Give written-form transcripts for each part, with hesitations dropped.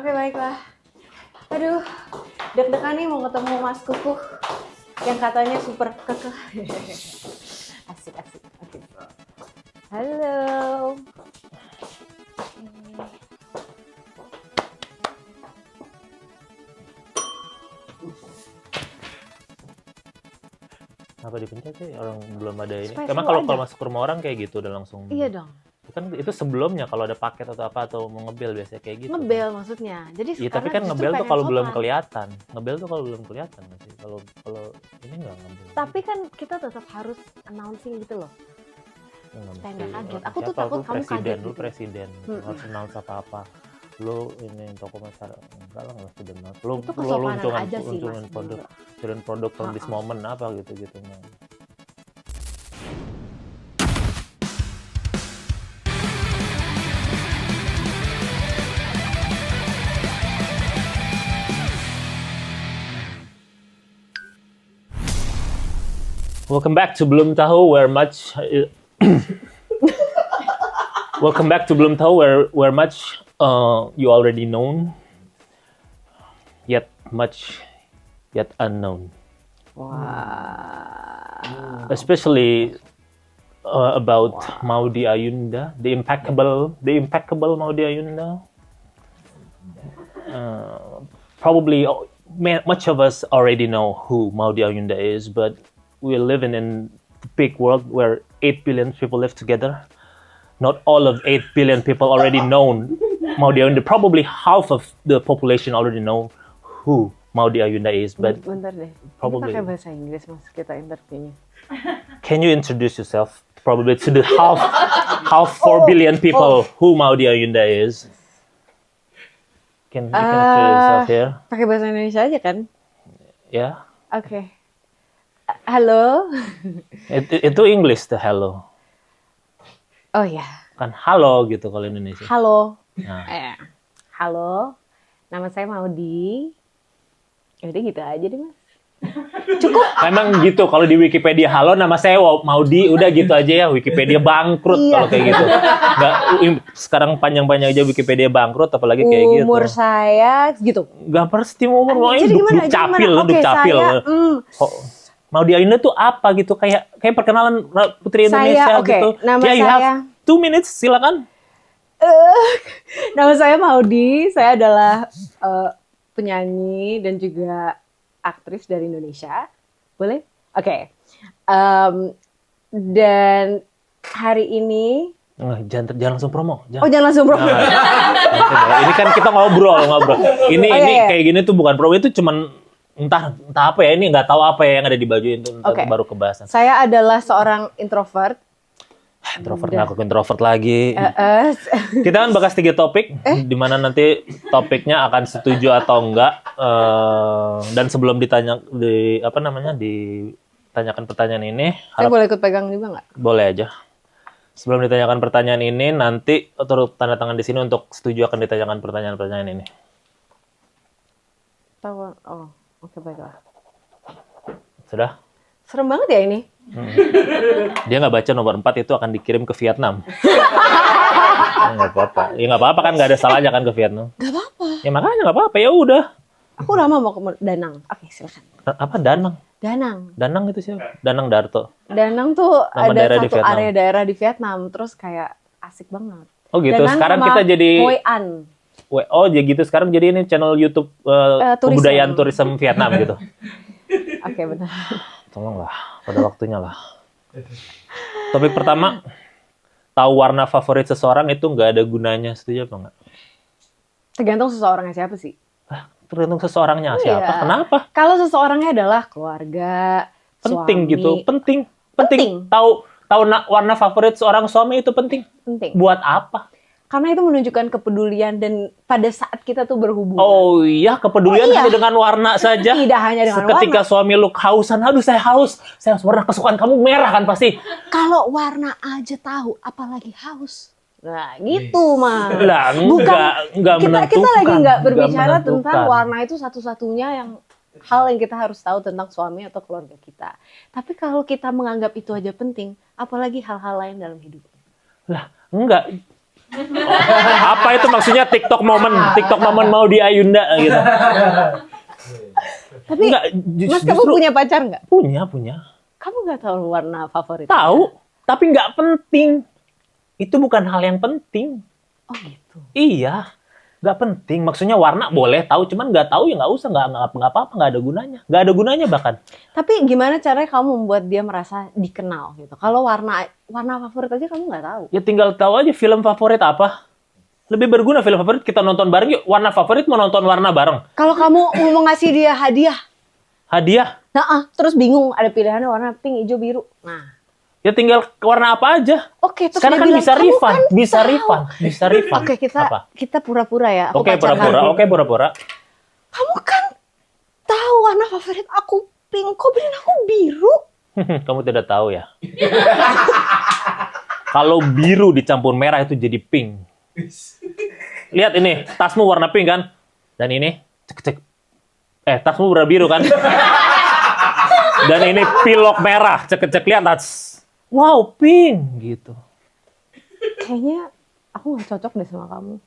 Oke, baiklah. Aduh, deg-degan nih mau ketemu Mas Kukuh yang katanya super kekeh. Asik. Oke. Halo. Apa dipencet sih? Orang belum ada ini. Supaya Emang selalu kalau ada. masuk ke rumah orang kayak gitu udah langsung. Iya dong. Kan itu sebelumnya kalau ada paket atau apa atau mau ngebel biasanya kayak gitu. Ngebel maksudnya. Jadi Iya, tapi kan justru ngebel tuh pengen kalau belum sopan. kelihatan. Ngebel tuh kalau belum kelihatan sih. Kalau ini nggak ngebel. Tapi kan kita tetap harus announcing gitu loh. Supaya nggak kaget. Aku tuh takut kamu kaget Lu gitu. presiden, harus announce apa-apa. Lu ini toko masyarakat enggak lah, nggak sudah announce. Lu Itu kesopanan luncuran aja sih, Mas. produk from this moment apa gitu. Welcome back to Belum Tahu where much Welcome back to Belum Tahu where much you already known yet unknown. Wah. Especially about Maudy Ayunda, the impeccable Maudy Ayunda. Probably much of us already know who Maudy Ayunda is, but we're living in a big world where 8 billion people live together. Not all of 8 billion people already know Maudy Ayunda. Probably half of the population already know who Maudy Ayunda is, but Bentar deh. probably. Ini pakai bahasa Inggris Mas kita interviewnya. Can you introduce yourself probably to the half 4 billion people who Maudy Ayunda is? Can you introduce yourself here? Pakai bahasa Indonesia aja kan? Ya. Oke. Halo. Itu English the hello. Oh ya. Kan halo gitu kalau Indonesia. Halo. Nah. Halo. Nama saya Maudy. Yaudah gitu aja deh Mas. Cukup. Memang gitu kalau di Wikipedia halo nama saya Maudy udah gitu aja ya. Wikipedia bangkrut kalau kayak gitu. Nggak, sekarang panjang-panjang aja Wikipedia bangkrut apalagi kayak gitu. Umur saya gitu. Nggak pasti umur Jadi gimana? Oke, capil. saya Maudy Ayunda tuh apa gitu kayak perkenalan Putri Indonesia gitu. Nama you saya have 2 minutes silakan. Nama saya Maudy, saya adalah penyanyi dan juga aktris dari Indonesia. Boleh? Oke. Dan hari ini Jangan langsung promo. jangan langsung promo. Ini kan kita ngobrol. Ini kayak gini tuh bukan promo, itu cuman entah apa ya, ini nggak tahu apa ya yang ada di baju itu, baru kebahasan. Saya adalah seorang introvert. Ngaku introvert lagi. Kita kan bahas 3 topik, di mana nanti topiknya akan setuju atau enggak. Dan sebelum ditanyakan pertanyaan ini, Saya boleh ikut pegang juga nggak? boleh aja. Sebelum ditanyakan pertanyaan ini, nanti turut tanda tangan di sini untuk setuju akan ditanyakan pertanyaan-pertanyaan ini. Tahu? Oh, oke baiklah. Sudah? Serem banget ya ini. Dia nggak baca nomor 4 itu akan dikirim ke Vietnam. Nggak apa-apa. Ya nggak apa-apa kan, nggak ada salahnya kan ke Vietnam. Nggak apa-apa. Ya makanya nggak apa-apa, ya udah. Aku lama mau ke Danang. Oke, silakan. Apa Danang? Danang Itu siapa? Danang Darto. Danang tuh Nama ada daerah di satu Vietnam. area daerah di Vietnam, terus kayak asik banget. Oh gitu. Danang Sekarang sama kita jadi Hoi An. Oh jadi gitu. Sekarang jadi ini channel YouTube kebudayaan turisme Vietnam gitu. Oke, benar. Tolonglah, pada waktunya lah. Topik pertama, tahu warna favorit seseorang itu nggak ada gunanya, setuju apa nggak? Tergantung seseorangnya siapa sih. Tergantung seseorangnya siapa. Iya. Kenapa? Kalau seseorangnya adalah keluarga, Penting suami, gitu. Penting. Tahu warna favorit seorang suami itu penting. penting. Buat apa? Karena itu menunjukkan kepedulian dan pada saat kita tuh berhubungan. Oh iya, kepedulian hanya dengan warna saja. Tidak hanya dengan Ketika suami lu kehausan, aduh saya haus, warna kesukaan kamu merah kan pasti. Kalau warna aja tahu, apalagi haus. Nah, gitu mah. Lah, enggak menentukan. Kita lagi nggak berbicara menentukan. tentang warna itu satu-satunya hal yang kita harus tahu tentang suami atau keluarga kita. Tapi kalau kita menganggap itu aja penting, apalagi hal-hal lain dalam hidup. Lah, enggak. Apa itu maksudnya TikTok moment mau di Ayunda gitu. Tapi Enggak, Mas, kamu punya pacar nggak? punya. Kamu nggak tahu warna favorit? Tahu, tapi nggak penting. Itu bukan hal yang penting. Oh gitu. Iya, nggak penting. Maksudnya warna boleh tahu, cuman nggak tahu ya nggak usah, nggak apa-apa, nggak ada gunanya. Nggak ada gunanya bahkan. Tapi gimana caranya kamu membuat dia merasa dikenal gitu? Kalau warna favorit aja kamu nggak tahu. Ya tinggal tahu aja film favorit apa. Lebih berguna film favorit kita nonton bareng yuk. Warna favorit mau nonton warna bareng. Kalau kamu mau ngasih dia hadiah, Hadiah. terus bingung ada pilihannya warna pink, hijau, biru. Nah, Ya tinggal warna apa aja. oke. Terus Sekarang dia kan bilang, bisa "Kamu refund, kan bisa tahu." refund, bisa refund. Oke, Apa? kita pura-pura ya. Aku Oke, pacar pura-pura. kamu. Oke, pura-pura. Kamu kan tahu warna favorit aku pink, kok beliin aku biru? Kamu tidak tahu ya. Kalau biru dicampur merah itu jadi pink. Lihat ini, tasmu warna pink kan? Dan ini, cek. Tasmu warna biru kan? Dan ini pilok merah, cek lihat. Wow, pink gitu. Kayaknya aku nggak cocok deh sama kamu.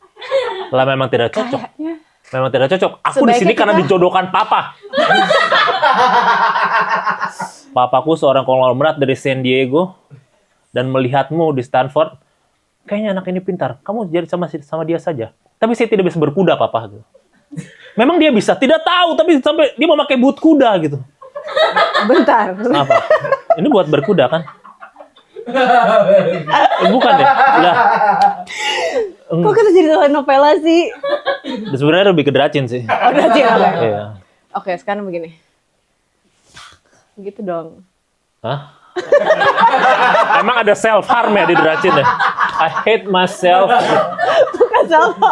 Lah memang tidak cocok. Kayaknya. Memang tidak cocok. Aku di Sebaiknya sini karena kita- dijodohkan papa. Papaku seorang konglomerat dari San Diego dan melihatmu di Stanford, kayaknya anak ini pintar. Kamu jadi sama dia saja. Tapi saya tidak bisa berkuda, papa. Gitu. Memang dia bisa, tidak tahu, tapi sampai dia mau pakai boot kuda gitu. Bentar. Apa? Ini buat berkuda kan? Bukan deh. Lah. Kok kita jadi telenovela sih? Sebenarnya lebih ke Dracin sih. Oh, udah sih. Iya. Oke, sekarang begini. Gitu dong. Hah? Emang ada self harm ya di Dracin ya? I hate myself. Bukan sama.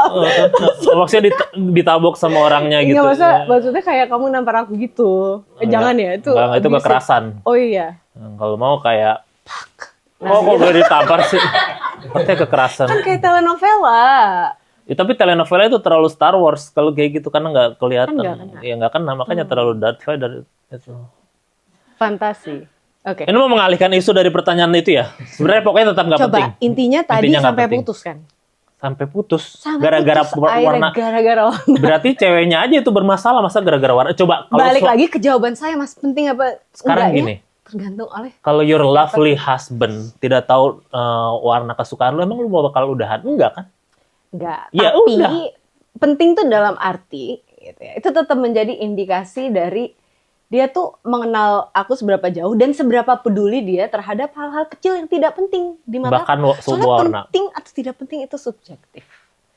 Maksudnya ditabok sama orangnya gitu. Enggak, maksudnya kayak kamu nampar aku gitu. Jangan ya, itu. Enggak, itu abusive. kekerasan. Oh iya. Kalau mau kayak kok gue ditampar sih? Maksudnya kekerasan. Kan kayak telenovela. Ya, tapi telenovela itu terlalu Star Wars kalau kayak gitu karena nggak kelihatan. Kan nggak kena. Ya nggak kena, makanya terlalu Darth Vader itu. Fantasi. Oke. Ini mau mengalihkan isu dari pertanyaan itu ya. Sebenarnya pokoknya tetap nggak Coba, penting. intinya tadi Intinya nggak sampai penting. putus kan? Sampai putus. Sampai Gara-gara putus, warna. akhirnya gara-gara warna. Berarti ceweknya aja itu bermasalah, masa gara-gara warna. Coba kalau Balik lagi ke jawaban saya, Mas. Penting apa Sekarang enggaknya? gini. Tergantung oleh. Kalau your lovely husband tidak tahu warna kesukaan lu, emang lu mau bakal udahan? Enggak kan? Enggak. Ya Tapi udah. penting tuh dalam arti gitu ya. Itu tetap menjadi indikasi dari dia tuh mengenal aku seberapa jauh dan seberapa peduli dia terhadap hal-hal kecil yang tidak penting di mata Bahkan aku. sebuah Soalnya warna. penting atau tidak penting itu subjektif.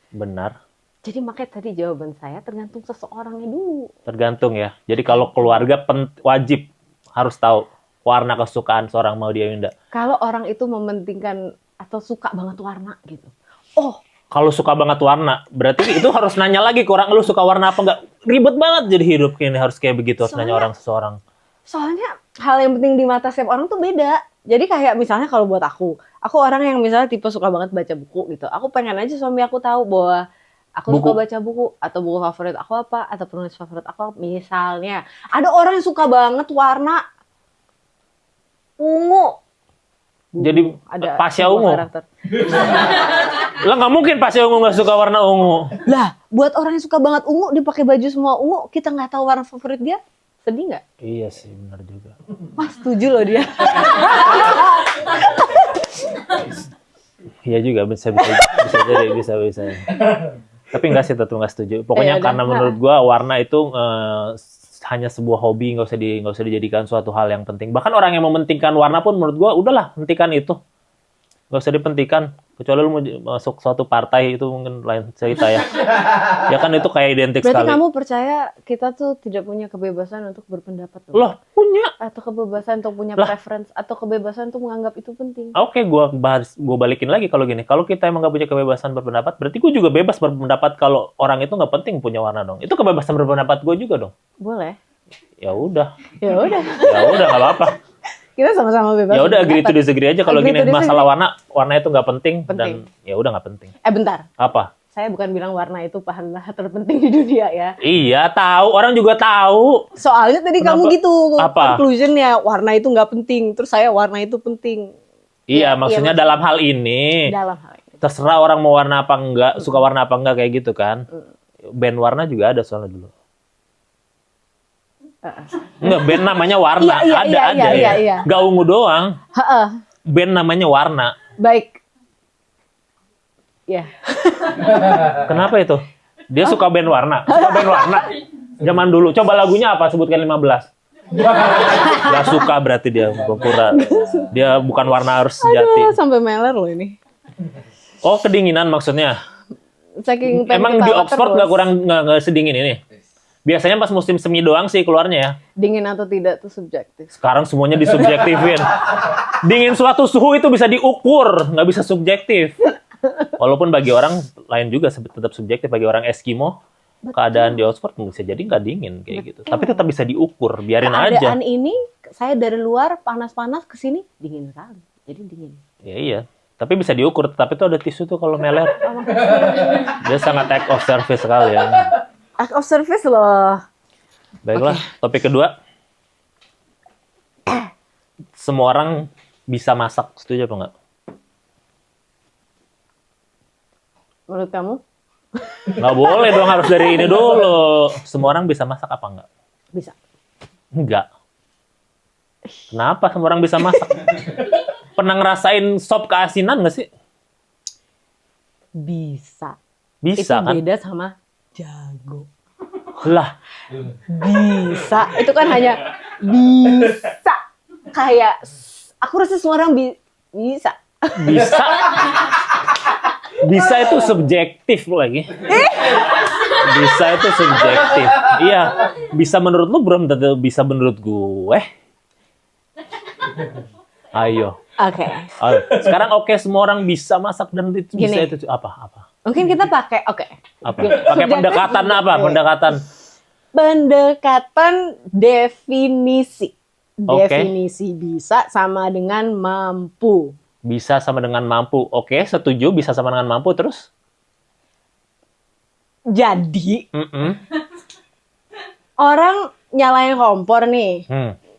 Benar. Jadi makanya tadi jawaban saya tergantung seseorangnya dulu. Tergantung ya. Jadi kalau keluarga wajib harus tahu warna kesukaan seorang Maudy Ayunda. Kalau orang itu mementingkan atau suka banget warna gitu. Oh, Kalau suka banget warna, berarti itu harus nanya lagi ke orang, lu suka warna apa enggak? Ribet banget jadi hidup ini harus kayak begitu, harus nanya orang seseorang. soalnya hal yang penting di mata setiap orang tuh beda. Jadi kayak misalnya kalau buat aku orang yang misalnya tipe suka banget baca buku gitu. Aku pengen aja suami aku tahu bahwa aku Buku. suka baca buku atau buku favorit aku apa atau penulis favorit aku apa. Misalnya ada orang yang suka banget warna ungu. Jadi Ada Pasha sebuah ungu. karakter. Lah nggak mungkin Pasha ungu nggak suka warna ungu. Lah, buat orang yang suka banget ungu, dipakai baju semua ungu, kita nggak tahu warna favorit dia, sedih nggak? Iya sih, benar juga. Mas, setuju loh dia. Iya juga bisa jadi bisa. Tapi enggak sih, tetap nggak setuju. Pokoknya Ya udah. karena menurut gua warna itu hanya sebuah hobi, nggak usah dijadikan suatu hal yang penting. Bahkan orang yang mementingkan warna pun menurut gua udahlah, hentikan itu. Nggak usah dipentingkan. Kecuali lu mau masuk suatu partai itu mungkin lain cerita ya. Ya kan itu kayak identik Berarti sekali. kamu percaya kita tuh tidak punya kebebasan untuk berpendapat loh? Loh, punya. Atau kebebasan untuk punya Lah. preference, atau kebebasan untuk menganggap itu penting? Oke, gua balikin lagi kalau gini. Kalau kita emang nggak punya kebebasan berpendapat, berarti gua juga bebas berpendapat kalau orang itu nggak penting punya warna dong. Itu kebebasan berpendapat gua juga dong. Boleh. Ya udah, Ya udah. nggak apa-apa. Kita sama-sama bebas. Ya udah, agree to berpendapat. disagree aja kalau Agree gini. to disagree. Masalah warna itu nggak penting, Penting. dan ya udah nggak penting. Bentar. Apa? Saya bukan bilang warna itu hal terpenting di dunia ya. Iya, tahu. Orang juga tahu. Soalnya tadi Kenapa? kamu gitu Apa? conclusionnya warna itu nggak penting, terus saya warna itu penting. Iya, Iya, maksudnya iya, dalam hal ini. dalam hal ini. Terserah orang mau warna apa enggak, suka warna apa enggak kayak gitu kan. Band warna juga ada soalnya dulu. Enggak, band namanya warna. Iya. Gak ungu doang. Heeh. Band namanya warna. Baik. Ya. Kenapa itu? Dia suka band warna. Suka band warna. Zaman dulu. Coba lagunya apa? Sebutkan 15. Gak suka berarti dia. Pura. Dia bukan warna harus sejati. Aduh, sampai meler loh ini. Oh, kedinginan maksudnya. Saking pengen Emang di ketawa Oxford terus. nggak sedingin ini? Biasanya pas musim semi doang sih keluarnya ya. Dingin atau tidak tuh subjektif. Sekarang semuanya disubjektifin. Dingin suatu suhu itu bisa diukur, nggak bisa subjektif. Walaupun bagi orang lain juga tetap subjektif. Bagi orang Eskimo, keadaan di Oxford bisa jadi nggak dingin kayak gitu. Tapi tetap bisa diukur, biarin aja. Keadaan ini, saya dari luar panas-panas ke sini dingin sekali. Jadi dingin. Ya, iya. Tapi bisa diukur, tapi tuh ada tisu tuh kalau meler. Dia sangat act of service sekali ya. Act of service loh. Baiklah, topik kedua. Semua orang bisa masak, setuju apa enggak? Menurut kamu? Nggak boleh dong, harus dari ini dulu. Semua orang bisa masak apa enggak? Bisa. Enggak. Kenapa semua orang bisa masak? Pernah ngerasain sop keasinan nggak sih? Bisa. Bisa Itu kan? beda sama jago. Lah, Bisa. Itu kan hanya bisa. Kayak, aku rasa semua orang bisa. bisa. Bisa itu subjektif lagi. Bisa itu subjektif. Iya, bisa menurut lu belum tentu bisa menurut gue. Ayo. Oke. Ayo. Sekarang oke, semua orang bisa masak dan itu bisa Gini. itu apa? Mungkin kita pakai, oke. Apa? Pakai pendekatan apa? Pendekatan definisi. Oke. Definisi bisa sama dengan mampu. Bisa sama dengan mampu. Oke, setuju bisa sama dengan mampu terus? Jadi, Mm-mm. orang nyalain kompor nih,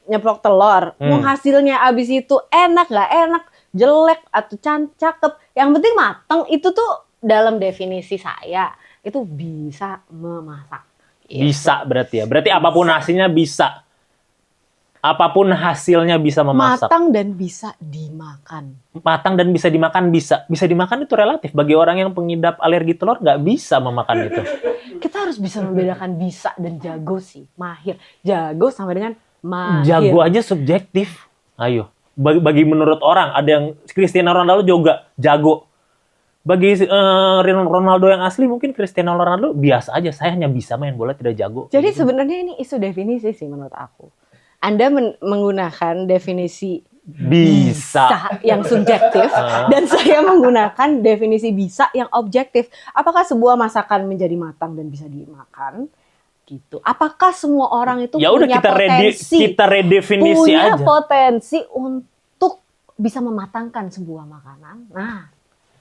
nyeplok telur, mau hasilnya abis itu enak nggak enak, jelek atau cakep, yang penting mateng, itu tuh dalam definisi saya itu bisa memasak. Bisa berarti ya. Berarti apapun hasilnya bisa. Apapun hasilnya bisa memasak. Matang dan bisa dimakan. Matang dan bisa dimakan bisa. Bisa dimakan itu relatif. Bagi orang yang pengidap alergi telur nggak bisa memakan itu. Kita harus bisa membedakan bisa dan jago sih, mahir. Jago sama dengan mahir. Jago aja subjektif. Ayo. Bagi menurut orang, ada yang Cristiano Ronaldo juga jago. Bagi Ronaldo yang asli, mungkin Cristiano Ronaldo biasa aja. Saya hanya bisa main bola, tidak jago. Jadi sebenarnya ini isu definisi sih menurut aku. Anda menggunakan definisi bisa yang subjektif dan saya menggunakan definisi bisa yang objektif. Apakah sebuah masakan menjadi matang dan bisa dimakan? Gitu. Apakah semua orang itu ya udah punya potensi? Kita redefinisi punya aja. potensi untuk bisa mematangkan sebuah makanan. Nah,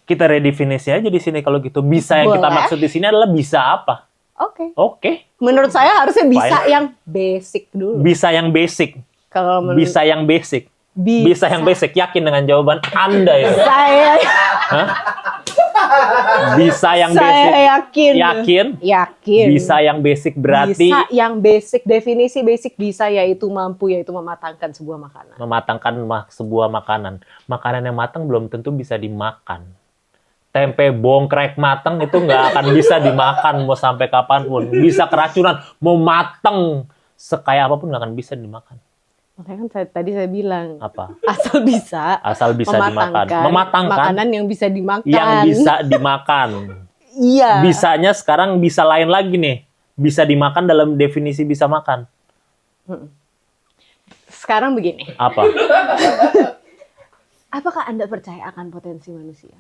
kita redefinisi aja di sini kalau gitu. Bisa yang kita Boleh. maksud di sini adalah bisa apa? Oke. Menurut saya harusnya bisa Fine. yang basic dulu. Bisa yang basic. Kalau Bisa yang basic. Bisa yang basic. Yakin dengan jawaban Anda ya? Saya Hah? Bisa yang basic. saya yakin. Yakin. Bisa yang basic berarti Bisa yang basic, definisi basic bisa yaitu mampu, yaitu mematangkan sebuah makanan. mematangkan sebuah makanan. Makanan yang matang belum tentu bisa dimakan. Tempe bongkrek matang itu nggak akan bisa dimakan mau sampai kapanpun. Bisa keracunan, mau matang sekaya apapun nggak akan bisa dimakan. Makanya kan tadi saya bilang Apa? asal bisa dimakan. Mematangkan makanan yang bisa dimakan. yang bisa dimakan. Iya. Bisanya sekarang bisa lain lagi nih. Bisa dimakan dalam definisi bisa makan. Sekarang begini. Apa? Apakah Anda percaya akan potensi manusia?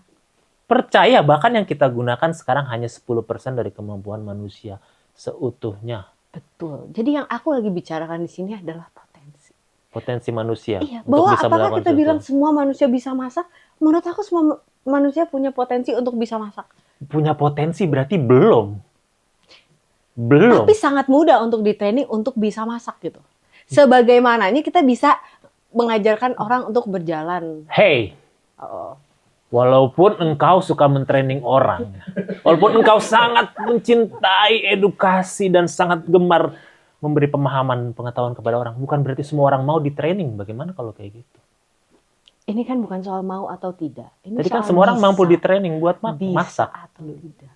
Percaya, bahkan yang kita gunakan sekarang hanya 10% dari kemampuan manusia seutuhnya. Betul. Jadi yang aku lagi bicarakan di sini adalah potensi. Potensi manusia. Iya, untuk bahwa bisa apakah melakukan kita sesuatu. bilang semua manusia bisa masak? Menurut aku semua manusia punya potensi untuk bisa masak. Punya potensi berarti belum. Belum. Tapi sangat mudah untuk di-training untuk bisa masak gitu. Sebagaimananya kita bisa mengajarkan orang untuk berjalan. Hey, Oh. Walaupun engkau suka mentraining orang, walaupun engkau sangat mencintai edukasi dan sangat gemar memberi pemahaman, pengetahuan kepada orang, bukan berarti semua orang mau di-training. Bagaimana kalau kayak gitu? Ini kan bukan soal mau atau tidak. Ini Tadi kan soal semua orang bisa. mampu di-training buat Bisa masak. atau tidak.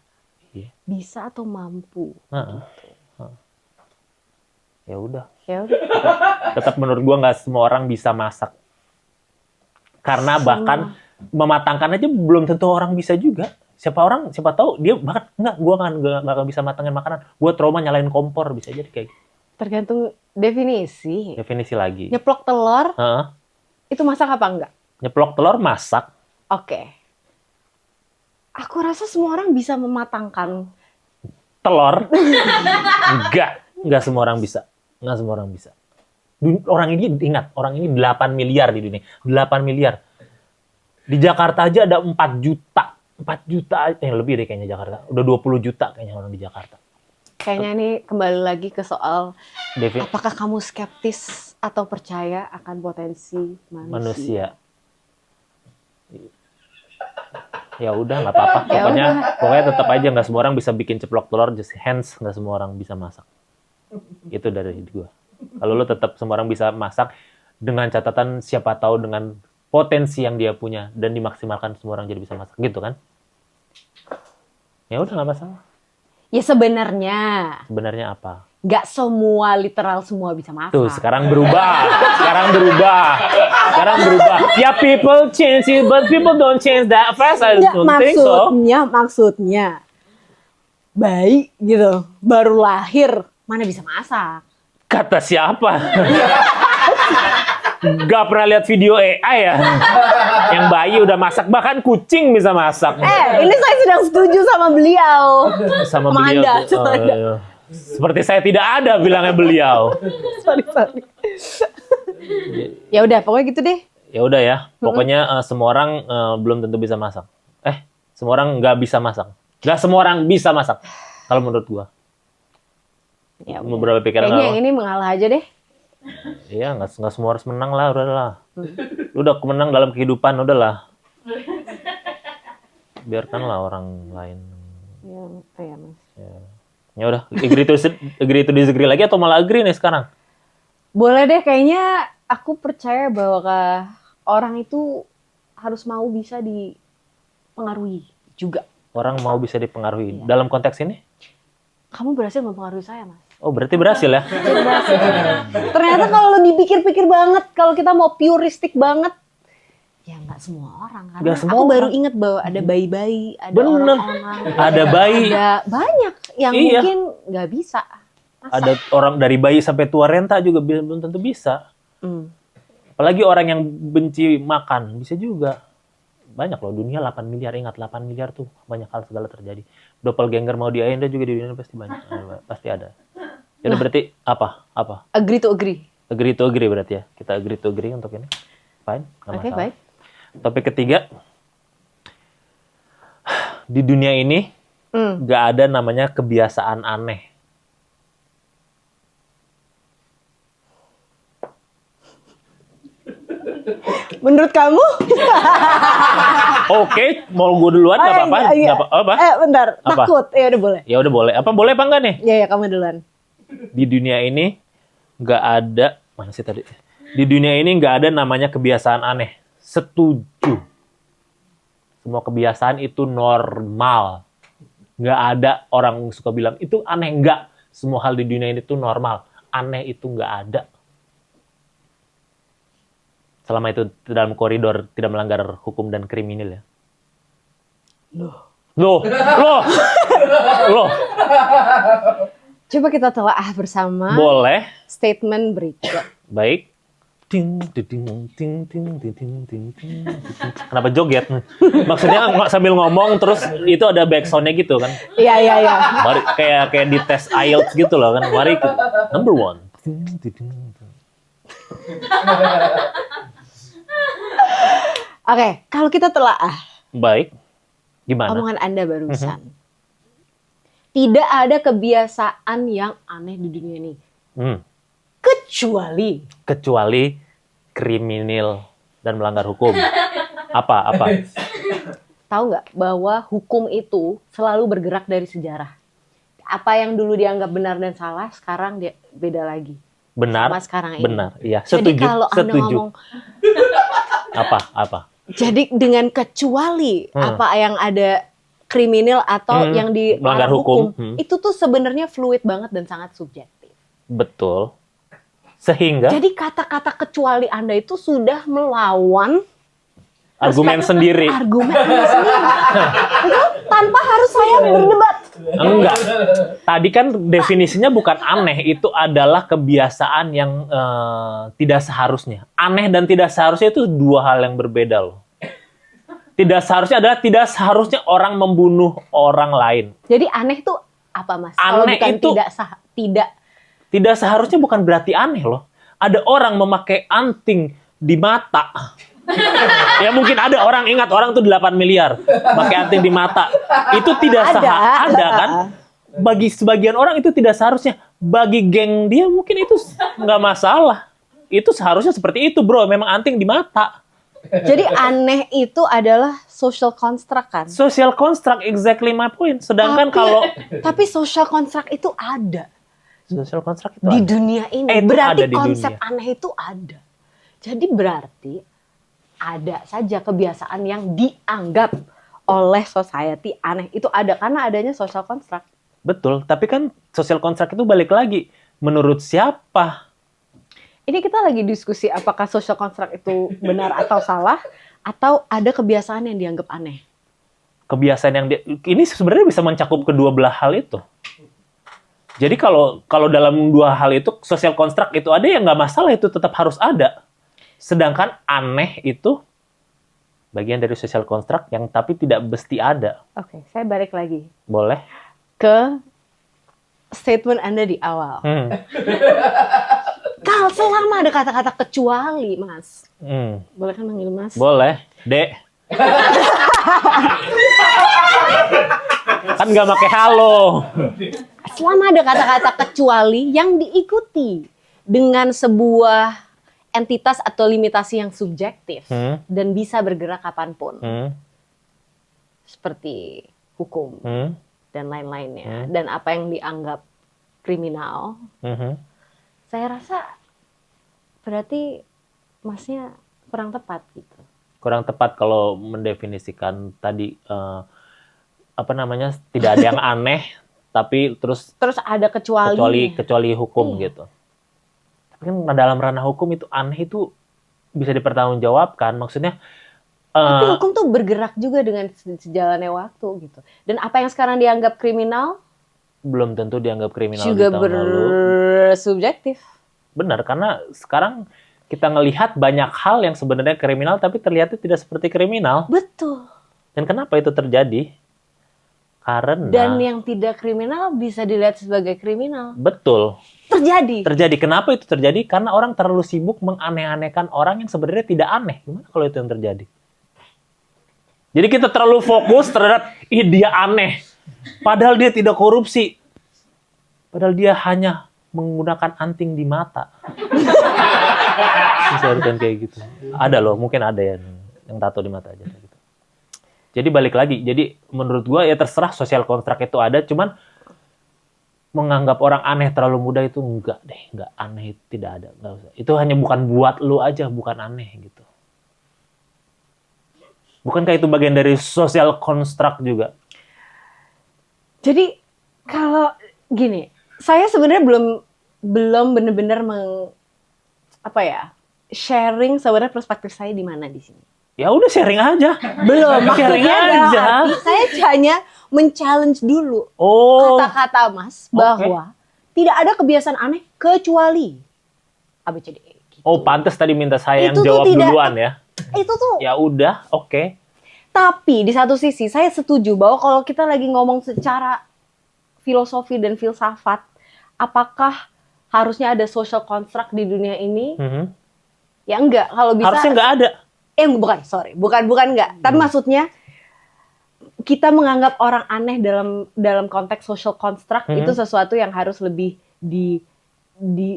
Iya. Bisa atau mampu. Heeh. Ya udah. Ya udah. Tetap menurut gua nggak semua orang bisa masak. Karena bahkan mematangkan aja belum tentu orang bisa juga. Siapa tahu dia bahkan gua nggak akan bisa matangin makanan. Gua trauma nyalain kompor, bisa jadi kayak gitu. Tergantung definisi. Definisi lagi. Nyeplok telur, Heeh. itu masak apa enggak? Nyeplok telur masak. Oke. Aku rasa semua orang bisa mematangkan. Telur? Enggak semua orang bisa. Enggak semua orang bisa. Orang ini, ingat, orang ini 8 miliar di dunia. 8 miliar. Di Jakarta aja ada 4 juta. 4 juta, lebih deh kayaknya Jakarta. Udah 20 juta kayaknya orang di Jakarta. Kayaknya ini kembali lagi ke soal Devin, apakah kamu skeptis atau percaya akan potensi manusia. Ya udah, nggak apa-apa. Pokoknya tetap aja nggak semua orang bisa bikin ceplok telur, just hands, nggak semua orang bisa masak. Itu dari gua. Kalau lo tetap semua orang bisa masak, dengan catatan siapa tahu dengan potensi yang dia punya dan dimaksimalkan semua orang jadi bisa masak, gitu kan? Ya udah, nggak masalah. Ya sebenarnya Sebenarnya apa? nggak semua literal semua bisa masak. Tuh, sekarang berubah. Ya, people change it, but people don't change that fast. I Nggak, don't think so. maksudnya bayi gitu, baru lahir mana bisa masak. Kata siapa? Gak pernah lihat video AI ya? Yang bayi udah masak, bahkan kucing bisa masak. Ini saya sedang setuju sama beliau. Sama Sama beliau. Anda, tuh. sama Anda. Iya. Seperti saya tidak ada bilangnya beliau. Sorry. Ya udah, pokoknya gitu deh. Ya udah ya, pokoknya semua orang belum tentu bisa masak. Semua orang nggak bisa masak. Nggak semua orang bisa masak. Kalau menurut gua. Ya, Beberapa pikiran kayaknya yang apa? ini mengalah aja deh. Iya, nggak semua harus menang lah, udahlah. Lu udah menang dalam kehidupan, udahlah. Biarkanlah orang lain. Ya, Mas. Ya udah, agree to disagree lagi atau malah agree nih sekarang? Boleh deh, kayaknya aku percaya bahwa orang itu harus mau bisa dipengaruhi juga. Orang mau bisa dipengaruhi. Iya. Dalam konteks ini? Kamu berhasil mempengaruhi saya, Mas. Oh, berarti berhasil ya? Ternyata kalau lo dipikir-pikir banget, kalau kita mau puristik banget, ya nggak semua orang. Karena Nggak semua aku baru orang. inget bahwa ada bayi-bayi, ada Bener. orang-orang, Ada bayi, ada banyak yang Iya. mungkin nggak bisa. Masa? ada orang dari bayi sampai tua renta juga belum tentu bisa. Apalagi orang yang benci makan, bisa juga. Banyak loh, dunia 8 miliar, ingat 8 miliar tuh banyak hal segala terjadi. Doppelganger mau diainda juga di dunia pasti banyak, pasti ada. Jadi berarti apa? Agree to agree. Agree to agree berarti ya. Kita agree to agree untuk ini. Fine, nggak Oke, masalah. baik. Topik ketiga, di dunia ini nggak ada namanya kebiasaan aneh. Menurut kamu? Oke, mau gue duluan nggak apa-apa? Iya. Nggak apa-apa? Bentar, Apa? takut. Ya udah boleh. Ya udah boleh. Apa boleh apa enggak nih? Ya kamu duluan. Di dunia ini nggak ada, mana sih tadi? Di dunia ini nggak ada namanya kebiasaan aneh. Setuju. Semua kebiasaan itu normal. Nggak ada orang suka bilang itu aneh. Nggak. Semua hal di dunia ini tuh normal. Aneh itu nggak ada. Selama itu dalam koridor tidak melanggar hukum dan kriminal ya. Loh. Coba kita telaah bersama Boleh. statement berikut. Baik. Ting, ting, ting, ting, ting, ting, ting, ting, ting. Kenapa joget? Maksudnya sambil ngomong terus itu ada backsound-nya gitu kan? Iya. Mari kayak di tes IELTS gitu loh kan? Mari number one. Ting, ting, ting. Oke, kalau kita telaah Baik. Gimana? omongan Anda barusan. Tidak ada kebiasaan yang aneh di dunia ini. Kecuali Kecuali kriminal dan melanggar hukum. Apa? Tahu nggak bahwa hukum itu selalu bergerak dari sejarah. Apa yang dulu dianggap benar dan salah, sekarang dia beda lagi. Benar, Sama sekarang ini. benar, iya. Jadi Setuju, kalau Anda setuju. ngomong, Apa? jadi dengan kecuali apa yang ada kriminal atau yang di melanggar hukum, itu tuh sebenarnya fluid banget dan sangat subjektif. Betul. Sehingga Jadi kata-kata kecuali Anda itu sudah melawan argumen sendiri. argumen Anda sendiri. Itu tanpa harus saya berdebat. Enggak. Tadi kan definisinya bukan aneh, itu adalah kebiasaan yang tidak seharusnya. Aneh dan tidak seharusnya itu dua hal yang berbeda loh. Tidak seharusnya adalah tidak seharusnya orang membunuh orang lain. Jadi aneh tuh apa, Mas? Kalau Aneh bukan itu tidak seharusnya bukan berarti aneh loh. Ada orang memakai anting di mata. Ya mungkin ada orang ingat orang tuh 8 miliar pakai anting di mata. Itu tidak ada kan? Bagi sebagian orang itu tidak seharusnya. Bagi geng dia mungkin itu nggak masalah. Itu seharusnya seperti itu, bro. Memang anting di mata. Jadi aneh itu adalah social construct kan? Social construct, exactly my point. Sedangkan kalau tapi social construct itu ada social construct itu di ada. dunia ini. Itu Berarti ada di konsep dunia. aneh itu ada. Jadi berarti ada saja kebiasaan yang dianggap oleh society aneh. Itu ada karena adanya social construct. Betul, tapi kan social construct itu balik lagi. Menurut siapa? Ini kita lagi diskusi apakah social construct itu benar atau salah, atau ada kebiasaan yang dianggap aneh. Kebiasaan yang ini sebenarnya bisa mencakup kedua belah hal itu. Jadi kalau dalam dua hal itu social construct itu ada, ya nggak masalah, itu tetap harus ada. Sedangkan aneh itu bagian dari social construct yang tapi tidak mesti ada. Oke, saya balik lagi Boleh? ke statement Anda di awal. Kalau selama ada kata-kata kecuali, Mas. Boleh kan manggil Mas? Boleh, Dek. Kan nggak pakai halo. Selama ada kata-kata kecuali yang diikuti dengan sebuah entitas atau limitasi yang subjektif dan bisa bergerak kapanpun, seperti hukum dan lain-lainnya, dan apa yang dianggap kriminal, saya rasa berarti Masnya kurang tepat gitu. Kurang tepat kalau mendefinisikan tadi tidak ada yang aneh, tapi terus ada kecuali hukum gitu. Tapi kan dalam ranah hukum itu aneh itu bisa dipertanggungjawabkan. Maksudnya tapi hukum tuh bergerak juga dengan sejalannya waktu gitu. Dan apa yang sekarang dianggap kriminal belum tentu dianggap kriminal juga di tahun lalu. Bersubjektif. Benar, karena sekarang kita ngelihat banyak hal yang sebenarnya kriminal tapi terlihatnya tidak seperti kriminal. Betul. Dan kenapa itu terjadi? Karena dan yang tidak kriminal bisa dilihat sebagai kriminal. Betul. Terjadi. Kenapa itu terjadi? Karena orang terlalu sibuk menganeh-anehkan orang yang sebenarnya tidak aneh. Gimana kalau itu yang terjadi? Jadi kita terlalu fokus terhadap dia aneh. Padahal dia tidak korupsi. Padahal dia hanya menggunakan anting di mata. Misalkan kayak gitu. Ada loh, mungkin ada yang tato di mata aja. Gitu. Jadi balik lagi. Jadi menurut gua ya terserah social contract itu ada. Cuman menganggap orang aneh terlalu mudah itu enggak deh. Enggak, aneh itu tidak ada. Enggak usah. Itu hanya bukan buat lu aja, bukan aneh gitu. Bukankah itu bagian dari social construct juga? Jadi kalau gini, saya sebenarnya belum benar-benar sharing sebenarnya perspektif saya di mana di sini. Ya udah sharing aja. Belum, sharing maksudnya aja. Saya hanya men-challenge dulu kata-kata Mas bahwa tidak ada kebiasaan aneh kecuali ABCDE. Gitu. Oh, pantas tadi minta saya yang Itu jawab duluan ya. Itu tuh. Ya udah, oke. Tapi di satu sisi saya setuju bahwa kalau kita lagi ngomong secara filosofi dan filsafat, apakah harusnya ada social construct di dunia ini? Ya enggak, kalau bisa. Harusnya enggak ada. Bukan enggak. Tapi maksudnya kita menganggap orang aneh dalam konteks social construct itu sesuatu yang harus lebih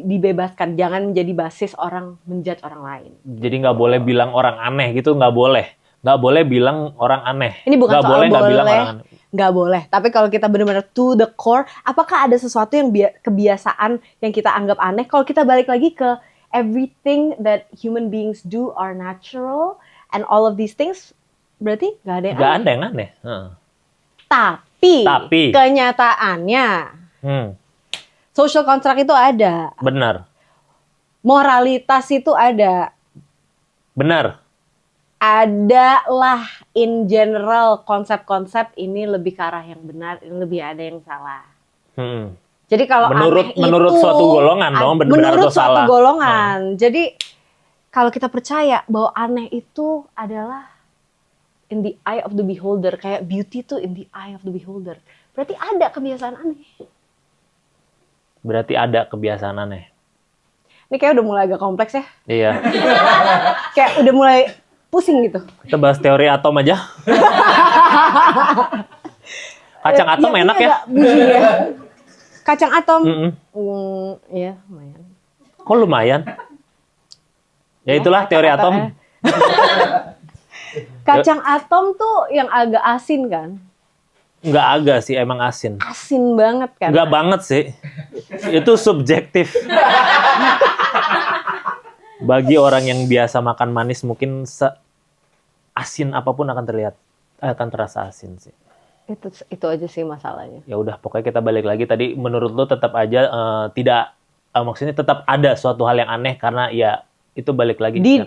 dibebaskan, jangan menjadi basis orang menjudge orang lain. Jadi nggak boleh bilang orang aneh gitu, nggak boleh. Nggak boleh bilang orang aneh. Ini bukan nggak soal boleh nggak bilang boleh, orang aneh. nggak boleh. Tapi kalau kita benar-benar to the core, apakah ada sesuatu yang kebiasaan yang kita anggap aneh? Kalau kita balik lagi ke everything that human beings do are natural and all of these things, berarti nggak ada yang Nggak aneh. ada yang aneh. Tapi kenyataannya, social construct itu ada. Benar. Moralitas itu ada. Benar. Adalah in general konsep-konsep ini lebih ke arah yang benar, ini lebih ada yang salah. Jadi kalau menurut suatu golongan dong, benar menurut atau suatu salah. golongan. Jadi kalau kita percaya bahwa aneh itu adalah in the eye of the beholder, kayak beauty itu in the eye of the beholder, berarti ada kebiasaan aneh. Berarti ada kebiasaan aneh. Ini kayak udah mulai agak kompleks ya. Iya. Kayak udah mulai pusing gitu. Kita bahas teori atom aja. Kacang atom enak ya? Ya. Kacang atom. Ya lumayan. Kok lumayan? Ya itulah teori atom. Kacang atom tuh yang agak asin kan? Nggak agak sih, emang asin. Asin banget kan? Nggak banget sih. Itu subjektif. Bagi orang yang biasa makan manis mungkin asin apapun akan terasa asin sih. Itu aja sih masalahnya. Ya udah, pokoknya kita balik lagi tadi. Menurut lo tetap aja maksudnya tetap ada suatu hal yang aneh karena ya itu balik lagi di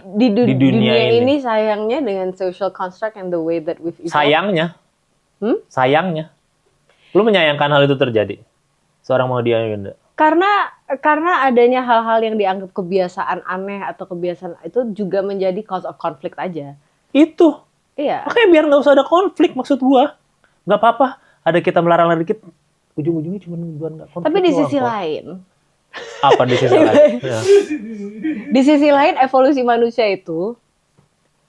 dunia ini sayangnya dengan social construct and the way that we've evolved. Sayangnya, lu menyayangkan hal itu terjadi. Seorang Maudy Ayunda. Karena adanya hal-hal yang dianggap kebiasaan aneh atau kebiasaan itu juga menjadi cause of conflict aja. Itu. Iya. Makanya biar nggak usah ada konflik, maksud gua. Nggak apa-apa. Ada kita melarang dikit, ujung-ujungnya cuma buat nggak konflik. Tapi di sisi lain. Apa di sisi lain? Ya. Di sisi lain, evolusi manusia itu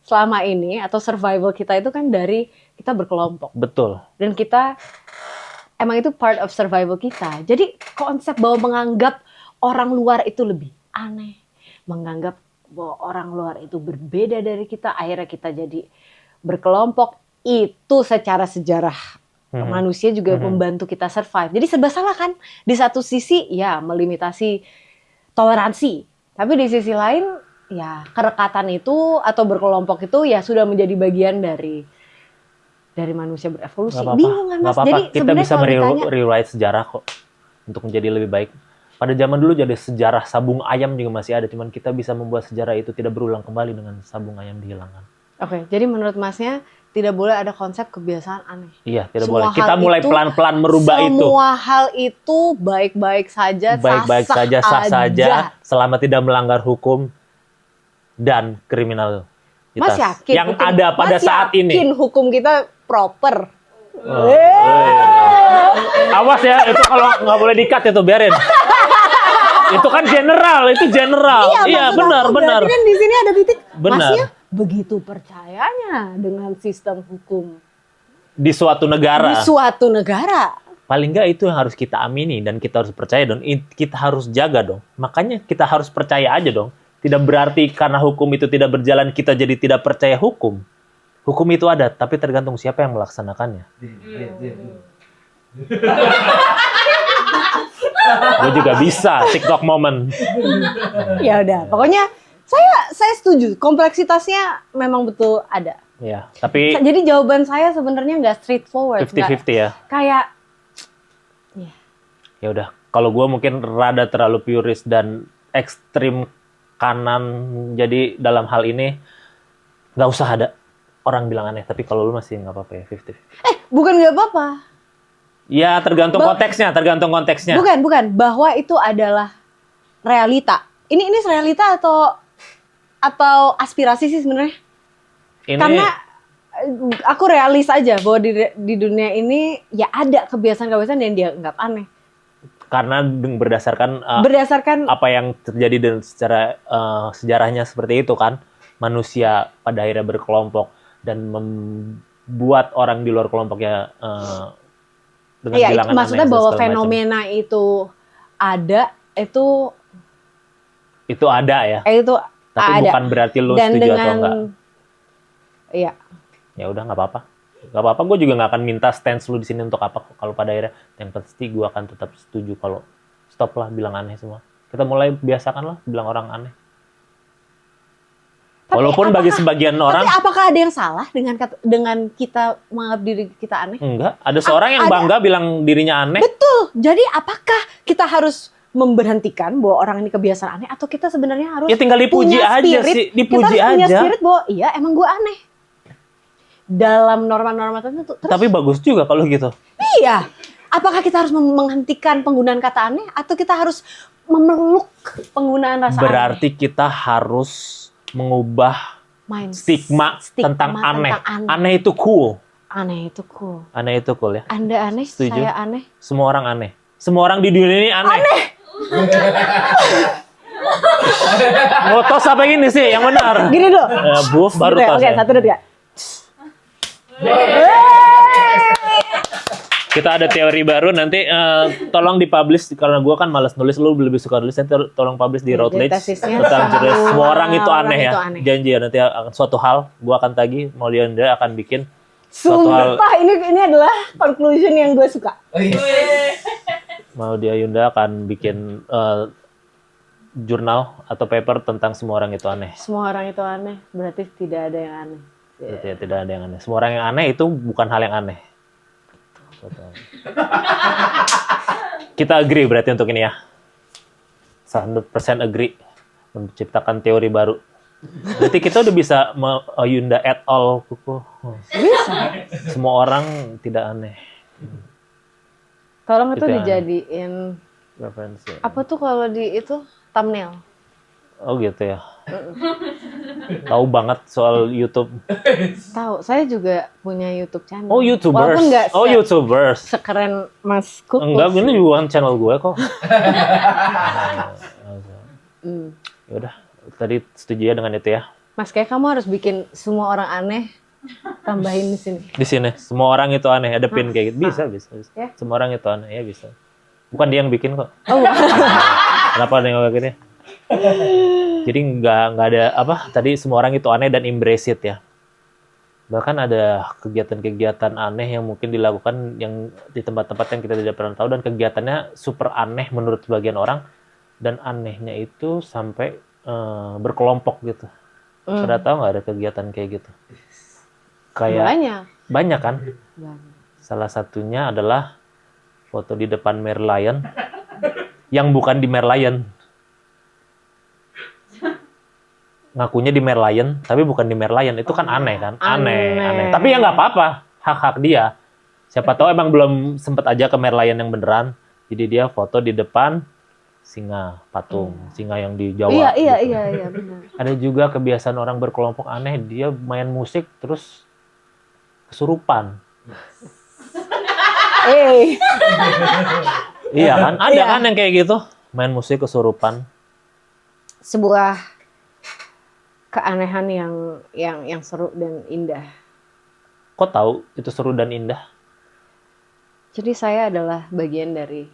selama ini atau survival kita itu kan dari kita berkelompok. Betul. Dan kita emang itu part of survival kita. Jadi konsep bahwa menganggap orang luar itu lebih aneh, menganggap bahwa orang luar itu berbeda dari kita, akhirnya kita jadi berkelompok, itu secara sejarah manusia juga membantu kita survive. Jadi serba salah kan? Di satu sisi ya melimitasi toleransi, tapi di sisi lain ya kerekatan itu atau berkelompok itu ya sudah menjadi bagian dari manusia berevolusi. Bingung kan Mas? Jadi kita bisa rewrite sejarah kok untuk menjadi lebih baik. Pada zaman dulu jadi sejarah sabung ayam juga masih ada, cuman kita bisa membuat sejarah itu tidak berulang kembali dengan sabung ayam dihilangkan. Oke, jadi menurut Masnya tidak boleh ada konsep kebiasaan aneh. Iya, tidak boleh. Kita mulai pelan-pelan merubah itu. Semua hal itu baik-baik saja, sah saja, selama tidak melanggar hukum dan kriminalitas. Mas yakin yang ada pada saat ini. Yakin hukum kita proper. Awas ya, itu kalau nggak boleh di-cut itu biarin. Itu kan general, itu general. Iya, benar. Berarti kan di sini ada titik. Benar. Masnya begitu percayanya dengan sistem hukum di suatu negara. Di suatu negara. Paling nggak itu yang harus kita amini dan kita harus percaya dong. Kita harus jaga dong. Makanya kita harus percaya aja dong. Tidak berarti karena hukum itu tidak berjalan kita jadi tidak percaya hukum. Hukum itu ada, tapi tergantung siapa yang melaksanakannya. Gue juga bisa TikTok moment. Ya udah, pokoknya saya setuju. Kompleksitasnya memang betul ada. Ya, tapi jadi jawaban saya sebenarnya nggak straightforward. 50-50 ya. Kayak ya udah. Kalau gue mungkin rada terlalu purist dan ekstrim kanan. Jadi dalam hal ini nggak usah ada orang bilang aneh. Tapi kalau lu masih nggak apa-apa ya 50. Bukan nggak apa-apa. Ya tergantung konteksnya. Bukan. Bahwa itu adalah realita. Ini realita atau aspirasi sih sebenarnya. Karena aku realis aja bahwa di dunia ini ya ada kebiasaan-kebiasaan yang dianggap aneh. Karena berdasarkan apa yang terjadi dan secara sejarahnya seperti itu kan, manusia pada akhirnya berkelompok dan membuat orang di luar kelompoknya dengan bilangan aneh. Maksudnya bahwa fenomena macam. Itu ada, itu ada ya. Itu tapi ada. Bukan berarti lu dan setuju atau enggak. Iya. Ya udah nggak apa-apa. Nggak apa-apa, gue juga nggak akan minta stance lu di sini untuk apa. Kalau pada akhirnya yang pasti gue akan tetap setuju kalau stop lah bilang aneh semua. Kita mulai biasakan lah bilang orang aneh. Walaupun bagi sebagian orang. Tapi apakah ada yang salah dengan kita menganggap diri kita aneh? Enggak, ada seorang yang bangga bilang dirinya aneh. Betul. Jadi apakah kita harus memberhentikan bahwa orang ini kebiasaan aneh, atau kita sebenarnya harus Ya tinggal dipuji punya aja spirit, sih, dipuji kita harus punya aja. spirit bahwa iya emang gue aneh dalam norma-norma tertentu. Terus, Tapi bagus juga kalau gitu. iya. Apakah kita harus menghentikan penggunaan kata aneh, atau kita harus memeluk penggunaan rasa Berarti kita harus mengubah aneh? stigma tentang aneh. Aneh itu cool. Aneh itu cool. Aneh itu cool ya. Anda aneh, Setuju. saya aneh. Semua orang aneh. Semua orang di dunia ini aneh. Ngotos apa ini sih yang benar? Gini dulu. Ya, Bu, baru tahu Oke, saya. 1, 2, 3. Kita ada teori baru nanti tolong dipublish karena gue kan malas nulis, lu lebih suka nulis, nanti tolong publish di Routledge tesisnya tentang jelas semua orang itu aneh ya. itu aneh. Janji ya nanti suatu hal gue akan tagih, Maudy Ayunda akan bikin suatu hal. Sumpah, ini adalah conclusion yang gue suka. Maudy Ayunda akan bikin jurnal atau paper tentang semua orang itu aneh. Semua orang itu aneh, berarti tidak ada yang aneh. Berarti ya, tidak ada yang aneh. Semua orang yang aneh itu bukan hal yang aneh. Kita agree berarti untuk ini ya. 100% agree. Menciptakan teori baru. Berarti kita udah bisa Ayunda et al. Bisa. Semua orang tidak aneh. Tolong itu Itu yang dijadiin referensi. apa tuh kalau di itu thumbnail. Oh gitu ya. Tahu banget soal YouTube. Tahu, saya juga punya YouTube channel. Oh YouTubers. Walaupun nggak Oh YouTubers. sekeren Mas Kukus. Enggak, ini juga channel gue kok. Ya udah, tadi setuju ya dengan itu ya. Mas, kayak kamu harus bikin semua orang aneh, tambahin di sini. Di sini, semua orang itu aneh. Ada pin kayak gitu. Bisa. Ya. Semua orang itu aneh, ya bisa. Bukan dia yang bikin kok. Oh, Kenapa ada yang bikinnya? Jadi nggak ada apa? Tadi semua orang itu aneh dan embrace it ya. Bahkan ada kegiatan-kegiatan aneh yang mungkin dilakukan yang di tempat-tempat yang kita tidak pernah tahu, dan kegiatannya super aneh menurut sebagian orang, dan anehnya itu sampai berkelompok gitu. Pada tahu nggak ada kegiatan kayak gitu? Kayak banyak kan? banyak. Salah satunya adalah foto di depan Merlion yang bukan di Merlion. Ngakunya di Merlion, tapi bukan di Merlion. Itu kan aneh kan? Aneh. Tapi ya nggak apa-apa. Hak-hak dia. Siapa tahu emang belum sempet aja ke Merlion yang beneran. Jadi dia foto di depan singa, patung. Singa yang di Jawa. Iya, benar. Ada juga kebiasaan orang berkelompok aneh. Dia main musik terus kesurupan. Iya kan? Ada kan yang kayak gitu? Main musik kesurupan. Sebuah keanehan yang seru dan indah. Kok tahu itu seru dan indah? Jadi saya adalah bagian dari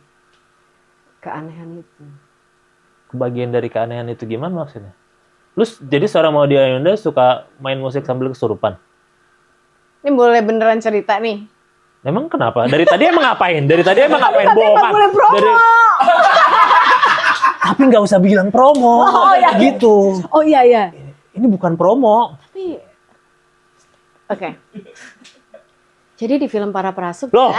keanehan itu. Bagian dari keanehan itu gimana maksudnya? Lu jadi seorang Maudy Ayunda suka main musik sambil kesurupan? Ini boleh beneran cerita nih? Emang kenapa? Dari tadi emang ngapain? Bohongan. Boleh promo. Tapi nggak usah bilang promo. Oh, iya. Gitu. Oh iya. Ini bukan promo. Tapi oke. Jadi di film Para Prasuk. Loh,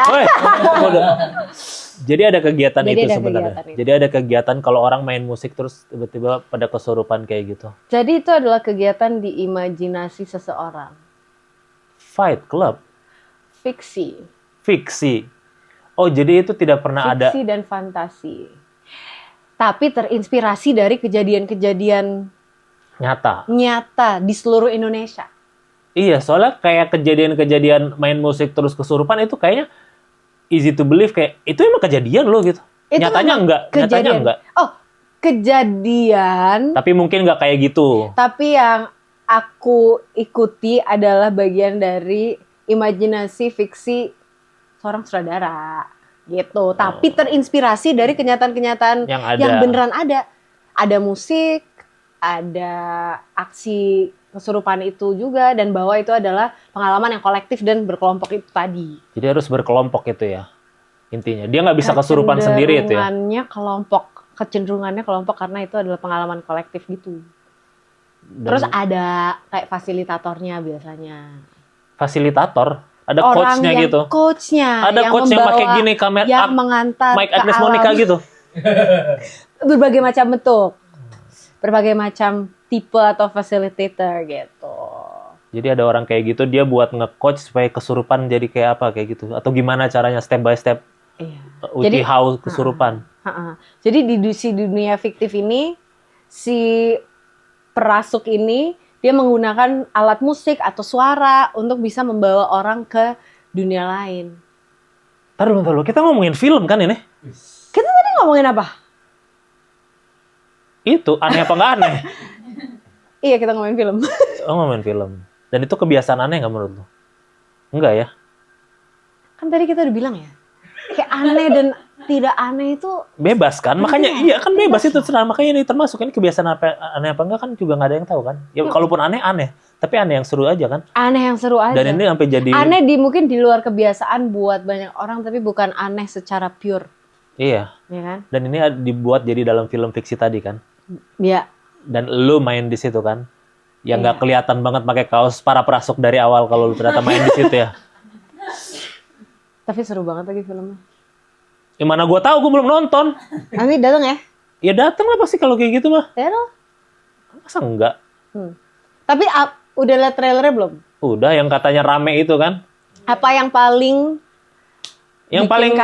jadi ada kegiatan itu sebenarnya. Jadi ada kegiatan kalau orang main musik terus tiba-tiba pada kesurupan kayak gitu. Jadi itu adalah kegiatan di imajinasi seseorang. Fight Club. Fiksi. Oh, jadi itu tidak pernah ada. Fiksi dan fantasi. Tapi terinspirasi dari kejadian-kejadian nyata di seluruh Indonesia. Iya, soalnya kayak kejadian-kejadian main musik terus kesurupan itu kayaknya easy to believe, kayak itu emang kejadian loh gitu. Nyatanya enggak. Oh, kejadian. Tapi mungkin enggak kayak gitu. Tapi yang aku ikuti adalah bagian dari imajinasi fiksi seorang sutradara gitu. Tapi terinspirasi dari kenyataan-kenyataan yang beneran ada. Ada musik, ada aksi kesurupan itu juga, dan bahwa itu adalah pengalaman yang kolektif dan berkelompok itu tadi. Jadi harus berkelompok itu ya intinya. Dia nggak bisa kesurupan sendiri itu ya. Kecenderungannya kelompok karena itu adalah pengalaman kolektif gitu. Terus ada kayak fasilitatornya biasanya. Fasilitator, ada Orang coachnya yang gitu. Coachnya Ada coach yang pakai gini kamera, yang mengantar Mike ke Agnes alam. Monica gitu. Berbagai macam bentuk, berbagai macam tipe atau facilitator gitu. Jadi ada orang kayak gitu, dia buat nge-coach supaya kesurupan jadi kayak apa kayak gitu. Atau gimana caranya step by step. Iya. Uji how kesurupan. Jadi di dunia fiktif ini si perasuk ini dia menggunakan alat musik atau suara untuk bisa membawa orang ke dunia lain. Taruh, kita ngomongin film kan ini? Kita tadi ngomongin apa? Itu aneh apa nggak aneh? Iya, kita ngomongin film. Oh, ngomongin film. Dan itu kebiasaan aneh nggak menurut lo? Enggak ya? Kan tadi kita udah bilang ya, kayak aneh dan tidak aneh itu Bebas kan? Makanya iya kan bebas itu terserah. Makanya ini termasuk ini kebiasaan aneh apa enggak kan juga nggak ada yang tahu kan? Ya kalaupun aneh, tapi aneh yang seru aja kan? aneh yang seru aja. Dan ini sampai jadi aneh mungkin di luar kebiasaan buat banyak orang, tapi bukan aneh secara pure, iya. ya kan? Dan ini dibuat jadi dalam film fiksi tadi kan? Ya. Dan lu main di situ kan? Yang nggak Iya. kelihatan banget pakai kaos para perasuk dari awal kalau lu ternyata main di situ ya. Tapi seru banget lagi filmnya. Yang mana gua tahu, gua belum nonton. Nanti datang ya? Ya dateng lah pasti kalau kayak gitu mah. Ya dong. Masa enggak? Tapi udah liat trailernya belum? Udah yang katanya rame itu kan? Apa yang paling Yang bikin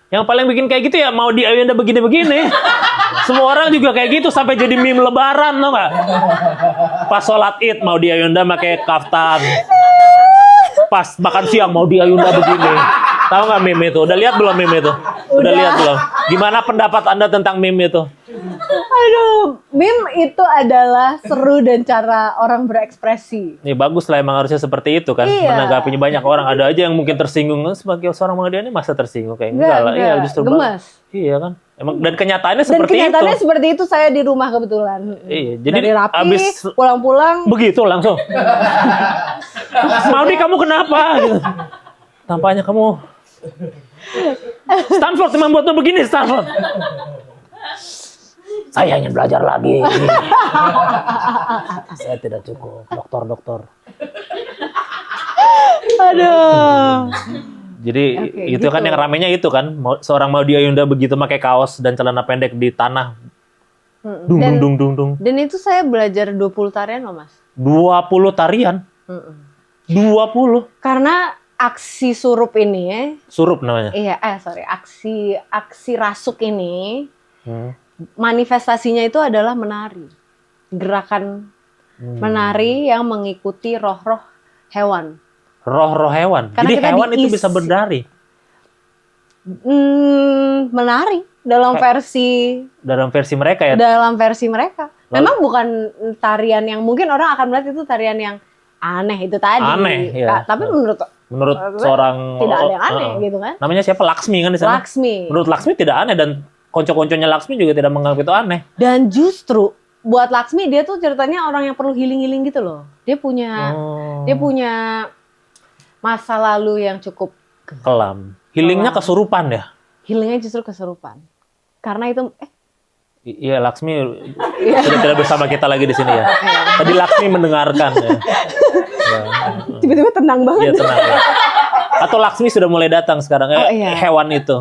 Yang paling bikin kayak gitu ya mau di Ayunda begini-begini. Semua orang juga kayak gitu sampai jadi meme lebaran, tau nggak? Pas sholat id mau di Ayunda pakai kaftan. Pas makan siang mau di Ayunda begini. Tahu nggak meme itu? Udah lihat belum meme itu? Udah lihat belum? Gimana pendapat Anda tentang meme itu? Aduh, meme itu adalah seru dan cara orang berekspresi. Ini bagus lah, emang harusnya seperti itu kan. Iya. Menanggapinya banyak orang. Ada aja yang mungkin tersinggung. Sebagai seorang Muhammadiyah ini masa tersinggung? Kayak enggak lah. Iya, justru gemes. Iya kan. Emang dan kenyataannya Dan seperti kenyataannya itu. seperti itu, saya di rumah kebetulan. Iya, jadi dari rapi, abis pulang-pulang. begitu langsung. Maudi kamu kenapa? Gitu. Tampaknya kamu Stanford membuatmu begini, Stanford. Saya ingin belajar lagi. Saya tidak cukup, dokter. Aduh. Jadi Oke, itu kan gitu. yang ramenya itu kan, seorang Maudy Ayunda begitu pakai kaos dan celana pendek di tanah. Dung. Dan itu saya belajar 20 tarian loh, Mas. 20 tarian. 20. Karena aksi surup ini ya. Surup namanya. Iya, aksi rasuk ini manifestasinya itu adalah menari. Gerakan menari yang mengikuti roh-roh hewan. Roh-roh hewan. Karena Jadi kita hewan itu diisi. bisa berdari. Menari dalam versi mereka ya. dalam versi mereka. Memang bukan tarian yang mungkin orang akan melihat itu tarian yang aneh itu tadi. Aneh, iya. Tapi Menurut seorang tidak ada yang aneh gitu kan. Namanya siapa? Laksmi kan di sana. Laksmi. Menurut Laksmi tidak aneh dan konco-konconya Laksmi juga tidak menganggap itu aneh. Dan justru buat Laksmi dia tuh ceritanya orang yang perlu healing gitu loh. Dia punya masa lalu yang cukup kelam. Healingnya kesurupan ya. Healingnya justru kesurupan. Karena itu Iya, Laksmi sudah tidak bersama kita lagi di sini ya. Tadi Laksmi mendengarkan ya. tiba-tiba tenang banget. Iya, tenang ya. Atau Laksmi sudah mulai datang sekarang iya. hewan itu.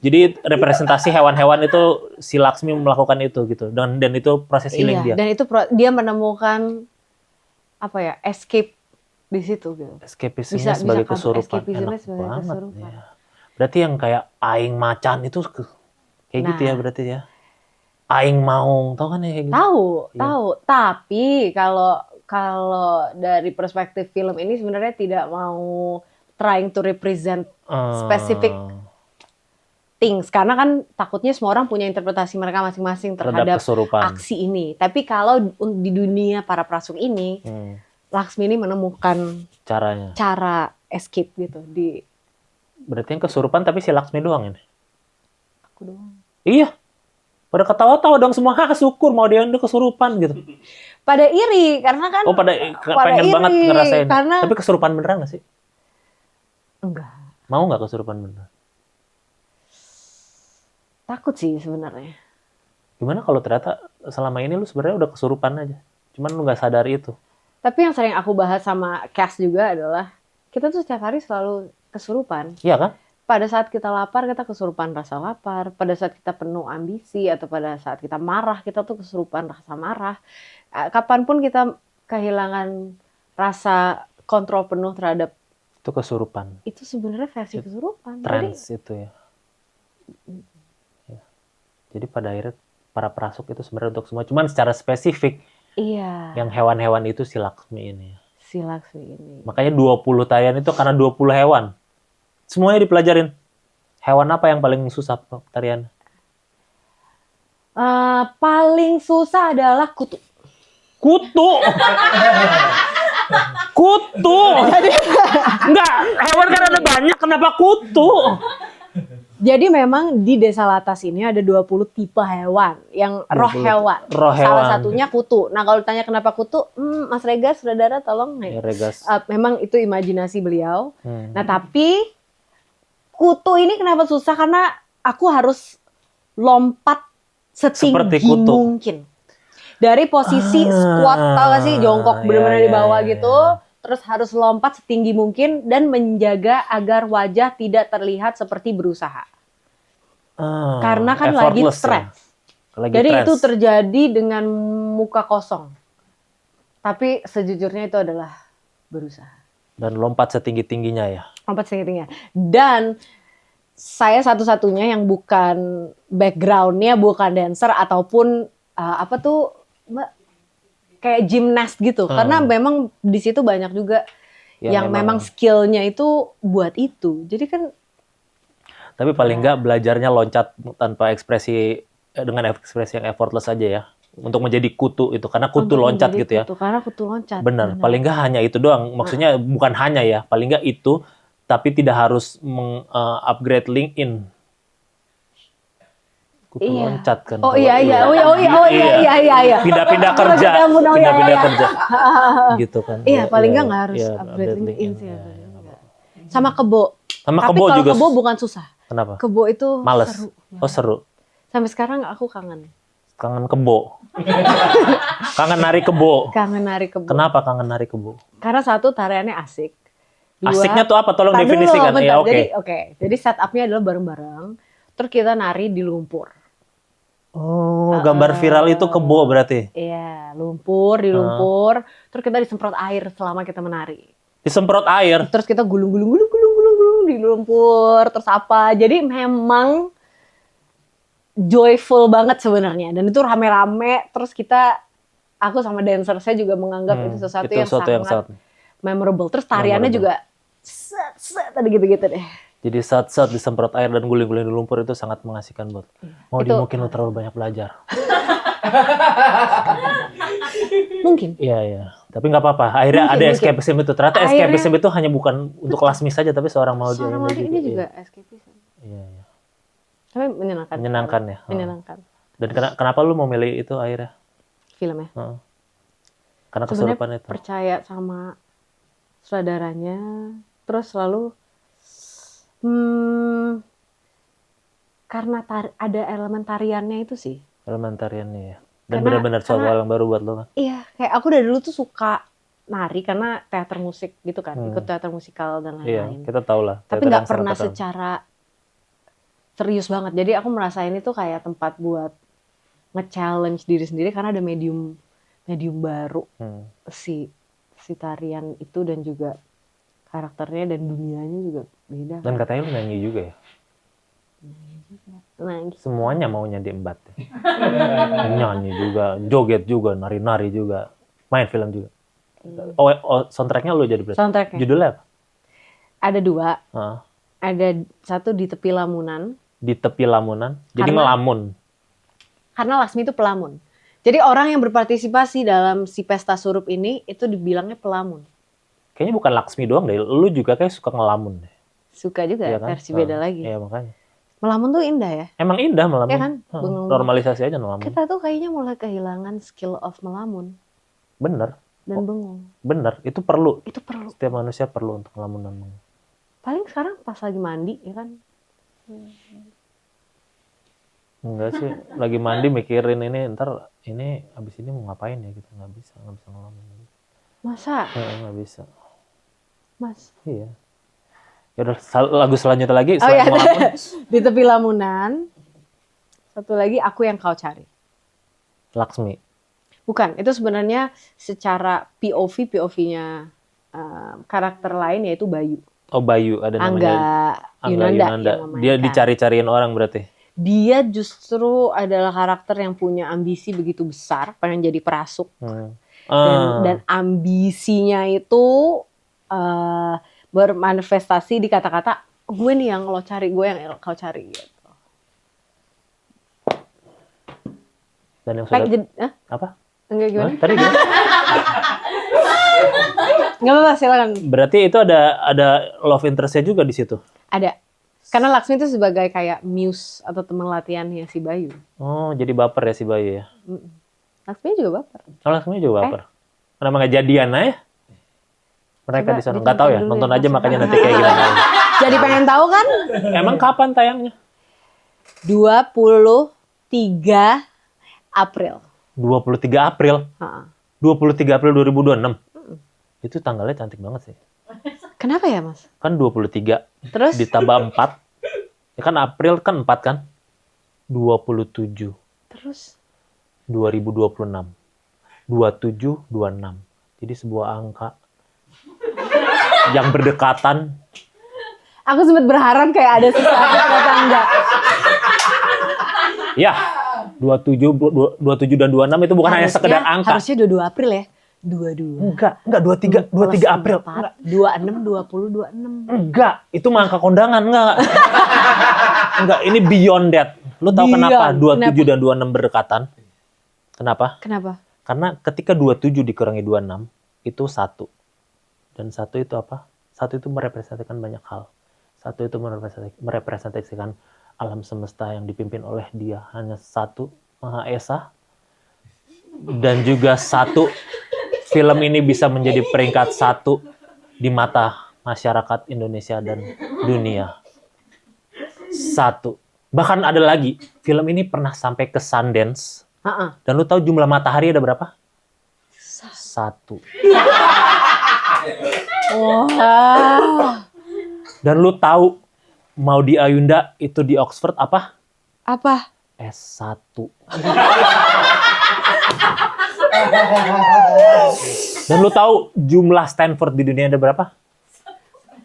Jadi representasi hewan-hewan itu si Laksmi melakukan itu gitu. Dan itu proses healing dia. Dan itu dia menemukan apa ya? Escape di situ gitu. Escapismnya sebagai kesurupan. Escapismnya Enak sebagai banget. kesurupan. Ya. Berarti yang kayak aing macan itu kayak gitu ya berarti ya. Aing maung, tahu kan ya kayak gitu? Tahu. Tapi kalau dari perspektif film ini sebenarnya tidak mau trying to represent specific things, karena kan takutnya semua orang punya interpretasi mereka masing-masing terhadap aksi ini. Tapi kalau di dunia para prasuk ini, Laksmi ini menemukan cara escape gitu di. Berarti yang kesurupan tapi si Laksmi doang ini. Aku doang. Iya. Pada ketawa-tawa dong semua, syukur mau dia kesurupan gitu. pada iri karena kan pada pengen iri, banget ngerasain. karena Tapi kesurupan beneran nggak sih? enggak, Mau nggak kesurupan beneran? takut sih sebenarnya. Gimana kalau ternyata selama ini lu sebenarnya udah kesurupan aja, cuman lu nggak sadar itu? Tapi yang sering aku bahas sama Cass juga adalah kita tuh setiap hari selalu kesurupan. Iya kan? Pada saat kita lapar, kita kesurupan rasa lapar. Pada saat kita penuh ambisi atau pada saat kita marah, kita tuh kesurupan rasa marah. Kapanpun kita kehilangan rasa kontrol penuh terhadap Itu kesurupan. itu sebenarnya versi kesurupan. Trans itu ya. Jadi pada akhirnya para perasuk itu sebenarnya untuk semua. Cuman secara spesifik Iya. yang hewan-hewan itu si Laksmi ini. Si Laksmi ini. Makanya 20 tarian itu karena 20 hewan. Semuanya dipelajarin. Hewan apa yang paling susah tarian? Paling susah adalah kutu. Kutu. Kutu. Enggak, hewan kan ada banyak, kenapa kutu? Jadi memang di Desa Latas ini ada 20 tipe hewan yang roh hewan. Roh hewan. Salah satunya kutu. Nah, kalau ditanya kenapa kutu, Mas Regas, saudara tolong Ya, Regas. memang itu imajinasi beliau. Nah, tapi kutu ini kenapa susah? Karena aku harus lompat setinggi mungkin. Dari posisi squat, tau gak sih? Jongkok bener-bener di bawah gitu. Terus harus lompat setinggi mungkin dan menjaga agar wajah tidak terlihat seperti berusaha. Karena kan lagi stres. Jadi itu terjadi dengan muka kosong. Tapi sejujurnya itu adalah berusaha. Dan lompat setinggi-tingginya ya. Lompat setinggi-tingginya. Dan saya satu-satunya yang bukan background-nya bukan dancer ataupun Mbak, kayak gymnast gitu. Karena memang di situ banyak juga yang memang skill-nya itu buat itu. Jadi kan. Tapi paling nggak belajarnya loncat tanpa ekspresi, dengan ekspresi yang effortless aja ya. Untuk menjadi kutu itu. Karena kutu loncat gitu ya. Karena kutu loncat. Benar. Paling nggak hanya itu doang. Maksudnya bukan hanya ya. Paling nggak itu. Tapi tidak harus upgrade LinkedIn. Kutu loncat kan. Oh iya. Pindah-pindah kerja. Pindah-pindah kerja. Gitu kan. Iya, paling nggak harus upgrade LinkedIn sih. Sama kebo. Sama tapi kebo kalau juga. Kebo bukan susah. Kenapa? Kebo itu males. seru. Oh seru. Sampai sekarang aku kangen. Kangen kebo. Kangen nari kebo. Kangen nari kebo. Kenapa kangen nari kebo? Karena satu tariannya asik. Dua, asiknya tuh apa? Tolong definisikan. Ya, Jadi setupnya adalah bareng-bareng. Terus kita nari di lumpur. Oh, gambar viral itu kebo berarti? Iya, lumpur, di lumpur. Terus kita disemprot air selama kita menari. Disemprot air? Terus kita gulung di lumpur. Terus apa? Jadi memang joyful banget sebenarnya. Dan itu rame-rame. Terus aku sama dancer saya juga menganggap itu sesuatu yang sangat memorable. Terus tariannya juga tadi gitu-gitu deh. Jadi saat disemprot air dan guling-guling di lumpur itu sangat mengasihkan buat. Mau mungkin lu terlalu banyak belajar. Mungkin. Iya. Tapi nggak apa-apa. Akhirnya ada escapism itu. Ternyata escapism itu hanya bukan untuk Lasmi saja, tapi seorang Maudy ini juga escapism. Iya. Tapi menyenangkan. Menyenangkan ya. Menyenangkan. Dan kenapa lu mau milih itu akhirnya? Filmnya. Karena kesurupan itu. Percaya sama saudaranya, terus selalu karena ada elemen tariannya itu sih. Elemen tariannya ya. Dan benar-benar suatu hal yang baru buat lo kan? Iya, kayak aku dari dulu tuh suka nari karena teater musik gitu kan, ikut teater musikal dan lain-lain. Iya, kita tahu lah. Tapi nggak pernah secara serius banget. Jadi aku merasa ini tuh kayak tempat buat nge-challenge diri sendiri karena ada medium baru si tarian itu dan juga karakternya dan dunianya juga beda. Dan katanya lu nyanyi juga ya? Nyanyi. Semuanya maunya diembat. Nyanyi juga, joget juga, nari-nari juga, main film juga. Oh, soundtracknya lu jadi berarti? Soundtracknya. Judulnya apa? Ada 2. Ada satu di tepi lamunan. Di tepi lamunan? Jadi ngelamun? Karena Lasmi itu pelamun. Jadi orang yang berpartisipasi dalam si pesta surup ini itu dibilangnya pelamun. Kayaknya bukan Laksmi doang deh, lu juga kayak suka ngelamun deh. Suka juga, ya kan? Versi beda lagi. Iya makanya. Melamun tuh indah ya? Emang indah melamun. Ya kan? Normalisasi aja melamun. Kita tuh kayaknya mulai kehilangan skill of melamun. Bener. dan bengong. Bener. Itu perlu. Itu perlu. Setiap manusia perlu untuk ngelamun dan bengong. Paling sekarang pas lagi mandi ya kan. Enggak sih. Lagi mandi mikirin ini. Ntar ini abis ini mau ngapain ya kita. Nggak bisa ngelamun. Masa? Nggak bisa. Mas. Iya. Ya udah lagu selanjutnya lagi. Oh ya, Ngelamun. di tepi lamunan. Satu lagi aku yang kau cari. Laksmi. Bukan, itu sebenarnya secara POV-nya karakter lain yaitu Bayu. Oh Bayu ada namanya. Angga Yunanda. yang Dia memainkan. dicari-cariin orang berarti. Dia justru adalah karakter yang punya ambisi begitu besar, pengen jadi perasuk. Dan ambisinya itu bermanifestasi di kata-kata gue nih yang lo cari, gue yang kau cari gitu. Dan yang sudah apa? Enggak gimana? Tadi gimana? Enggak apa-apa, silakan. Berarti itu ada love interest-nya juga di situ. Ada. Karena Laksmi itu sebagai kayak muse atau teman latihannya si Bayu. Oh, jadi baper ya si Bayu ya. Laksmi juga baper. Oh, Laksmi juga baper. Kenapa nggak jadian aja? Mereka Coba di sana nggak tahu ya, dulu nonton ya, aja makanya nanti kayak gimana. Jadi pengen tahu kan? Emang kapan tayangnya? 23 April. 23 April. 23 April 2026. Itu tanggalnya cantik banget sih. Kenapa ya, Mas? Kan 23. Terus? Ditambah 4. Ya kan April kan 4 kan? 27. Terus? 2026. 27, 26. Jadi sebuah angka yang berdekatan. Aku sempat berharap kayak ada sesuatu ternyata enggak. Ya, 27 dan 26 itu bukan hanya sekedar angka. Harusnya 22 April ya. 22. Enggak 23 April. 4, 26, 20, 26. Enggak, itu mah angka kondangan, enggak. Enggak, ini beyond that. Lu tahu kenapa 27 dan 26 berdekatan? Kenapa? Kenapa? Karena ketika 27 dikurangi 26, itu 1. Dan 1 itu apa? 1 itu merepresentasikan banyak hal. 1 itu merepresentasikan alam semesta yang dipimpin oleh Dia. Hanya 1, Maha Esa. Dan juga 1, film ini bisa menjadi peringkat 1 di mata masyarakat Indonesia dan dunia. 1. Bahkan ada lagi, film ini pernah sampai ke Sundance. Dan lu tahu jumlah matahari ada berapa? 1. Wah. Dan lu tahu Maudy Ayunda itu di Oxford apa? Apa? S1. Dan lu tahu jumlah Stanford di dunia ada berapa?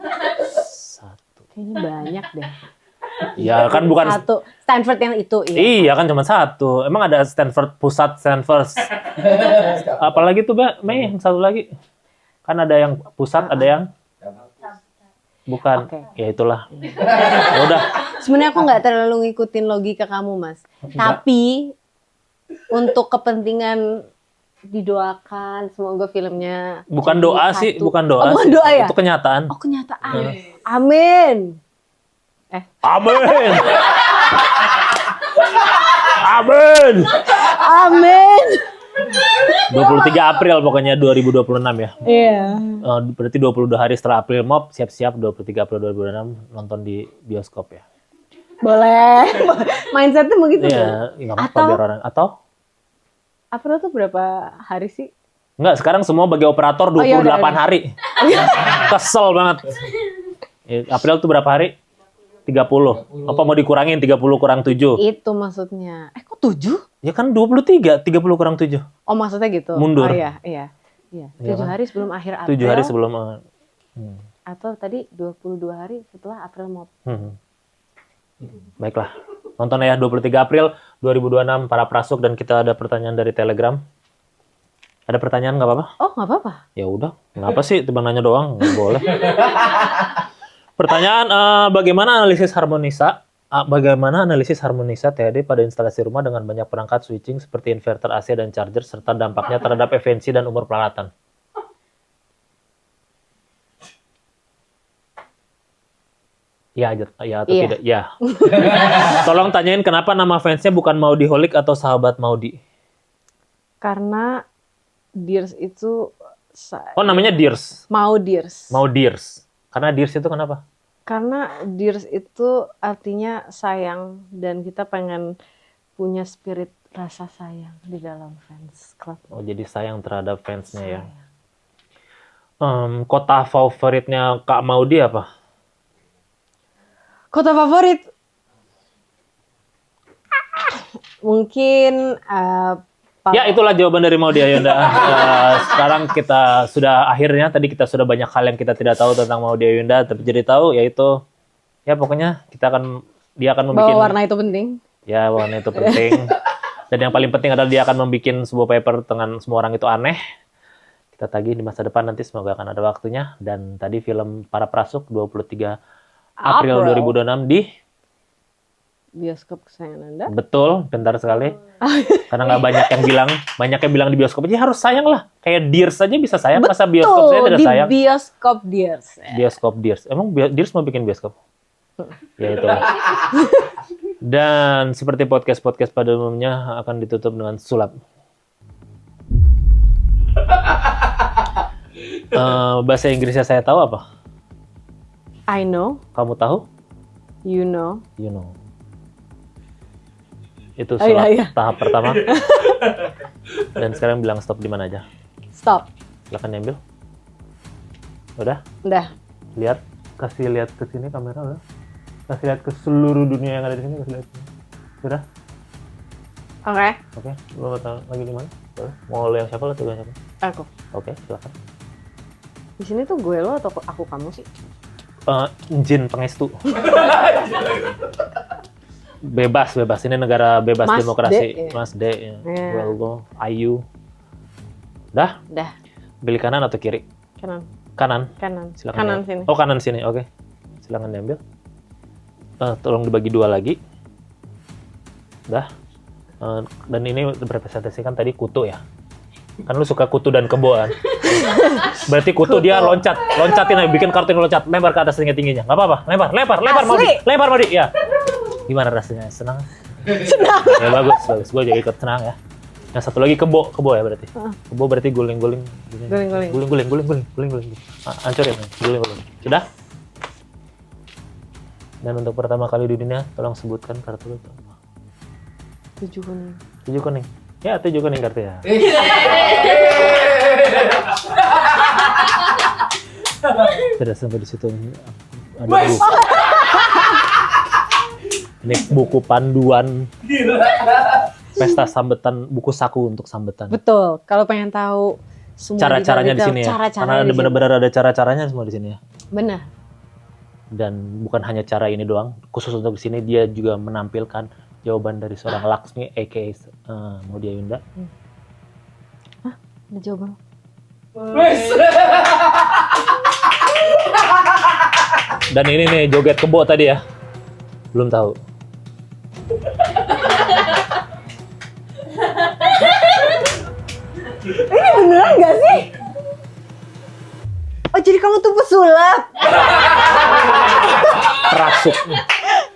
1. Kayaknya banyak deh. Ya kan bukan 1. Stanford yang itu. Iya kan cuma 1. Emang ada Stanford pusat, Stanford. Apalagi tuh Mbak Mei, yang satu lagi. Kan ada yang pusat, ada yang bukan. Oke. Ya itulah. Ya udah. Sebenarnya aku nggak terlalu ngikutin logika kamu, Mas. Tapi untuk kepentingan didoakan semoga filmnya Bukan jadi doa satu. sih, bukan doa. Bukan sih. doa ya? Itu kenyataan. Oh, kenyataan. Amin. Amin. Amin. Amin. 23 April pokoknya 2026 ya. Iya. Berarti 22 hari setelah April Mop, siap-siap 23 April 2026 nonton di bioskop ya. Boleh. Mindsetnya begitu. Iya, nggak apa-apa Atau- biar orang. Atau? April tuh berapa hari sih? Enggak, sekarang semua bagi operator 28 ya udah. hari. Kesel banget. April tuh berapa hari? 30. Apa mau dikurangin 30 kurang 7? Itu maksudnya. Kok 7? Ya kan 23, 30 kurang 7. Oh, maksudnya gitu. Mundur. Oh iya. 7 hari sebelum akhir April. 7 hari sebelum Atau tadi 22 hari setelah April mau. Baiklah. Nonton ya 23 April 2026 para prasuk dan kita ada pertanyaan dari Telegram. Ada pertanyaan nggak apa-apa? Oh, nggak apa-apa. Ya udah, kenapa sih tiba nanya doang? Nggak boleh. Pertanyaan, bagaimana analisis harmonisa THD pada instalasi rumah dengan banyak perangkat switching seperti inverter AC dan charger serta dampaknya terhadap efisiensi dan umur peralatan? Ya atau Iya. tidak? Ya. Tolong tanyain kenapa nama fansnya bukan Maudy Holic atau Sahabat Maudy? Karena Dears itu Oh, namanya Dears. mau Dears. Mau Dears. Karena Dears itu kenapa? Karena Dears itu artinya sayang dan kita pengen punya spirit rasa sayang di dalam fans club. Oh, jadi sayang terhadap fansnya ya. Sayang. Kota favoritnya Kak Maudy apa? Kota favorit? Mungkin Ya, itulah jawaban dari Maudy Ayunda. Sekarang kita sudah akhirnya, tadi kita sudah banyak hal yang kita tidak tahu tentang Maudy Ayunda, tapi jadi tahu yaitu ya pokoknya dia akan membuat bahwa warna itu penting. ya warna itu penting. Dan yang paling penting adalah dia akan membuat sebuah paper dengan semua orang itu aneh. Kita tagih di masa depan nanti, semoga akan ada waktunya. Dan tadi film Para Prasuk 23 April 2026 di Bioskop kesayangan Anda. betul, bentar sekali. Karena nggak banyak yang bilang di bioskop aja harus sayang lah. Kayak Dears saja bisa sayang, masa bioskop saya tidak di sayang? bioskop Dears. Bioskop Dears. Emang Dears mau bikin bioskop? Ya itu. Dan seperti podcast-podcast pada umumnya akan ditutup dengan sulap. Bahasa Inggrisnya saya tahu apa? I know, Kamu tahu? you know. You know. Itu sulap tahap pertama. Dan sekarang bilang stop di mana aja. Stop. Silakan diambil. Udah? Udah. Lihat, kasih lihat ke sini kamera udah. Kasih lihat ke seluruh dunia yang ada di sini, kasih lihat. Sudah? Oke. Oke. Lu mau tahu lagi di mana? Boleh. Mau lu yang siapa atau gue yang siapa? Aku. Oke, silakan. Di sini tuh gue lo atau aku kamu sih? Jin pengestu. Bebas. Ini negara bebas Mas demokrasi. D, ya. Mas D. Ya. Iya. Well go. Ayu. Udah? Udah. Pilih kanan atau kiri? Kanan. Kanan. Silakan. Kanan ya. sini. Oh, kanan sini. Oke. Silakan diambil. Tolong dibagi dua lagi. Udah. Dan ini merepresentasikan tadi kutu ya. Kan lu suka kutu dan kebo kan? Berarti kutu dia loncatin aja, bikin kartu yang loncat, lempar ke atas tingginya. Nggak apa-apa, lempar Maudy, ya. Gimana rasanya? Senang? Senang. Ya bagus. Gue juga ikut senang ya. Yang satu lagi kebo ya berarti. Kebo berarti guling-guling. Hancurin, guling-guling. Sudah? Dan untuk pertama kali di dunia, tolong sebutkan kartu lu. 7 kuning. 7 kuning. Ya, 7 kuning kartunya. Tidak sampai di situ. Ada buku. Ini buku panduan pesta sambutan, buku saku untuk sambutan. Betul. Kalau pengen tahu semua Cara-caranya di sini ya. Karena ada benar-benar ada cara-caranya semua di sini ya. Benar. Dan bukan hanya cara ini doang. Khusus untuk di sini dia juga menampilkan jawaban dari seorang Laksmi aka Maudy Ayunda. Ada jawaban. Dan ini nih joget kebo tadi ya. Belum tahu. Ini beneran gak sih? Oh, jadi kamu tuh pesulap? Prasuk.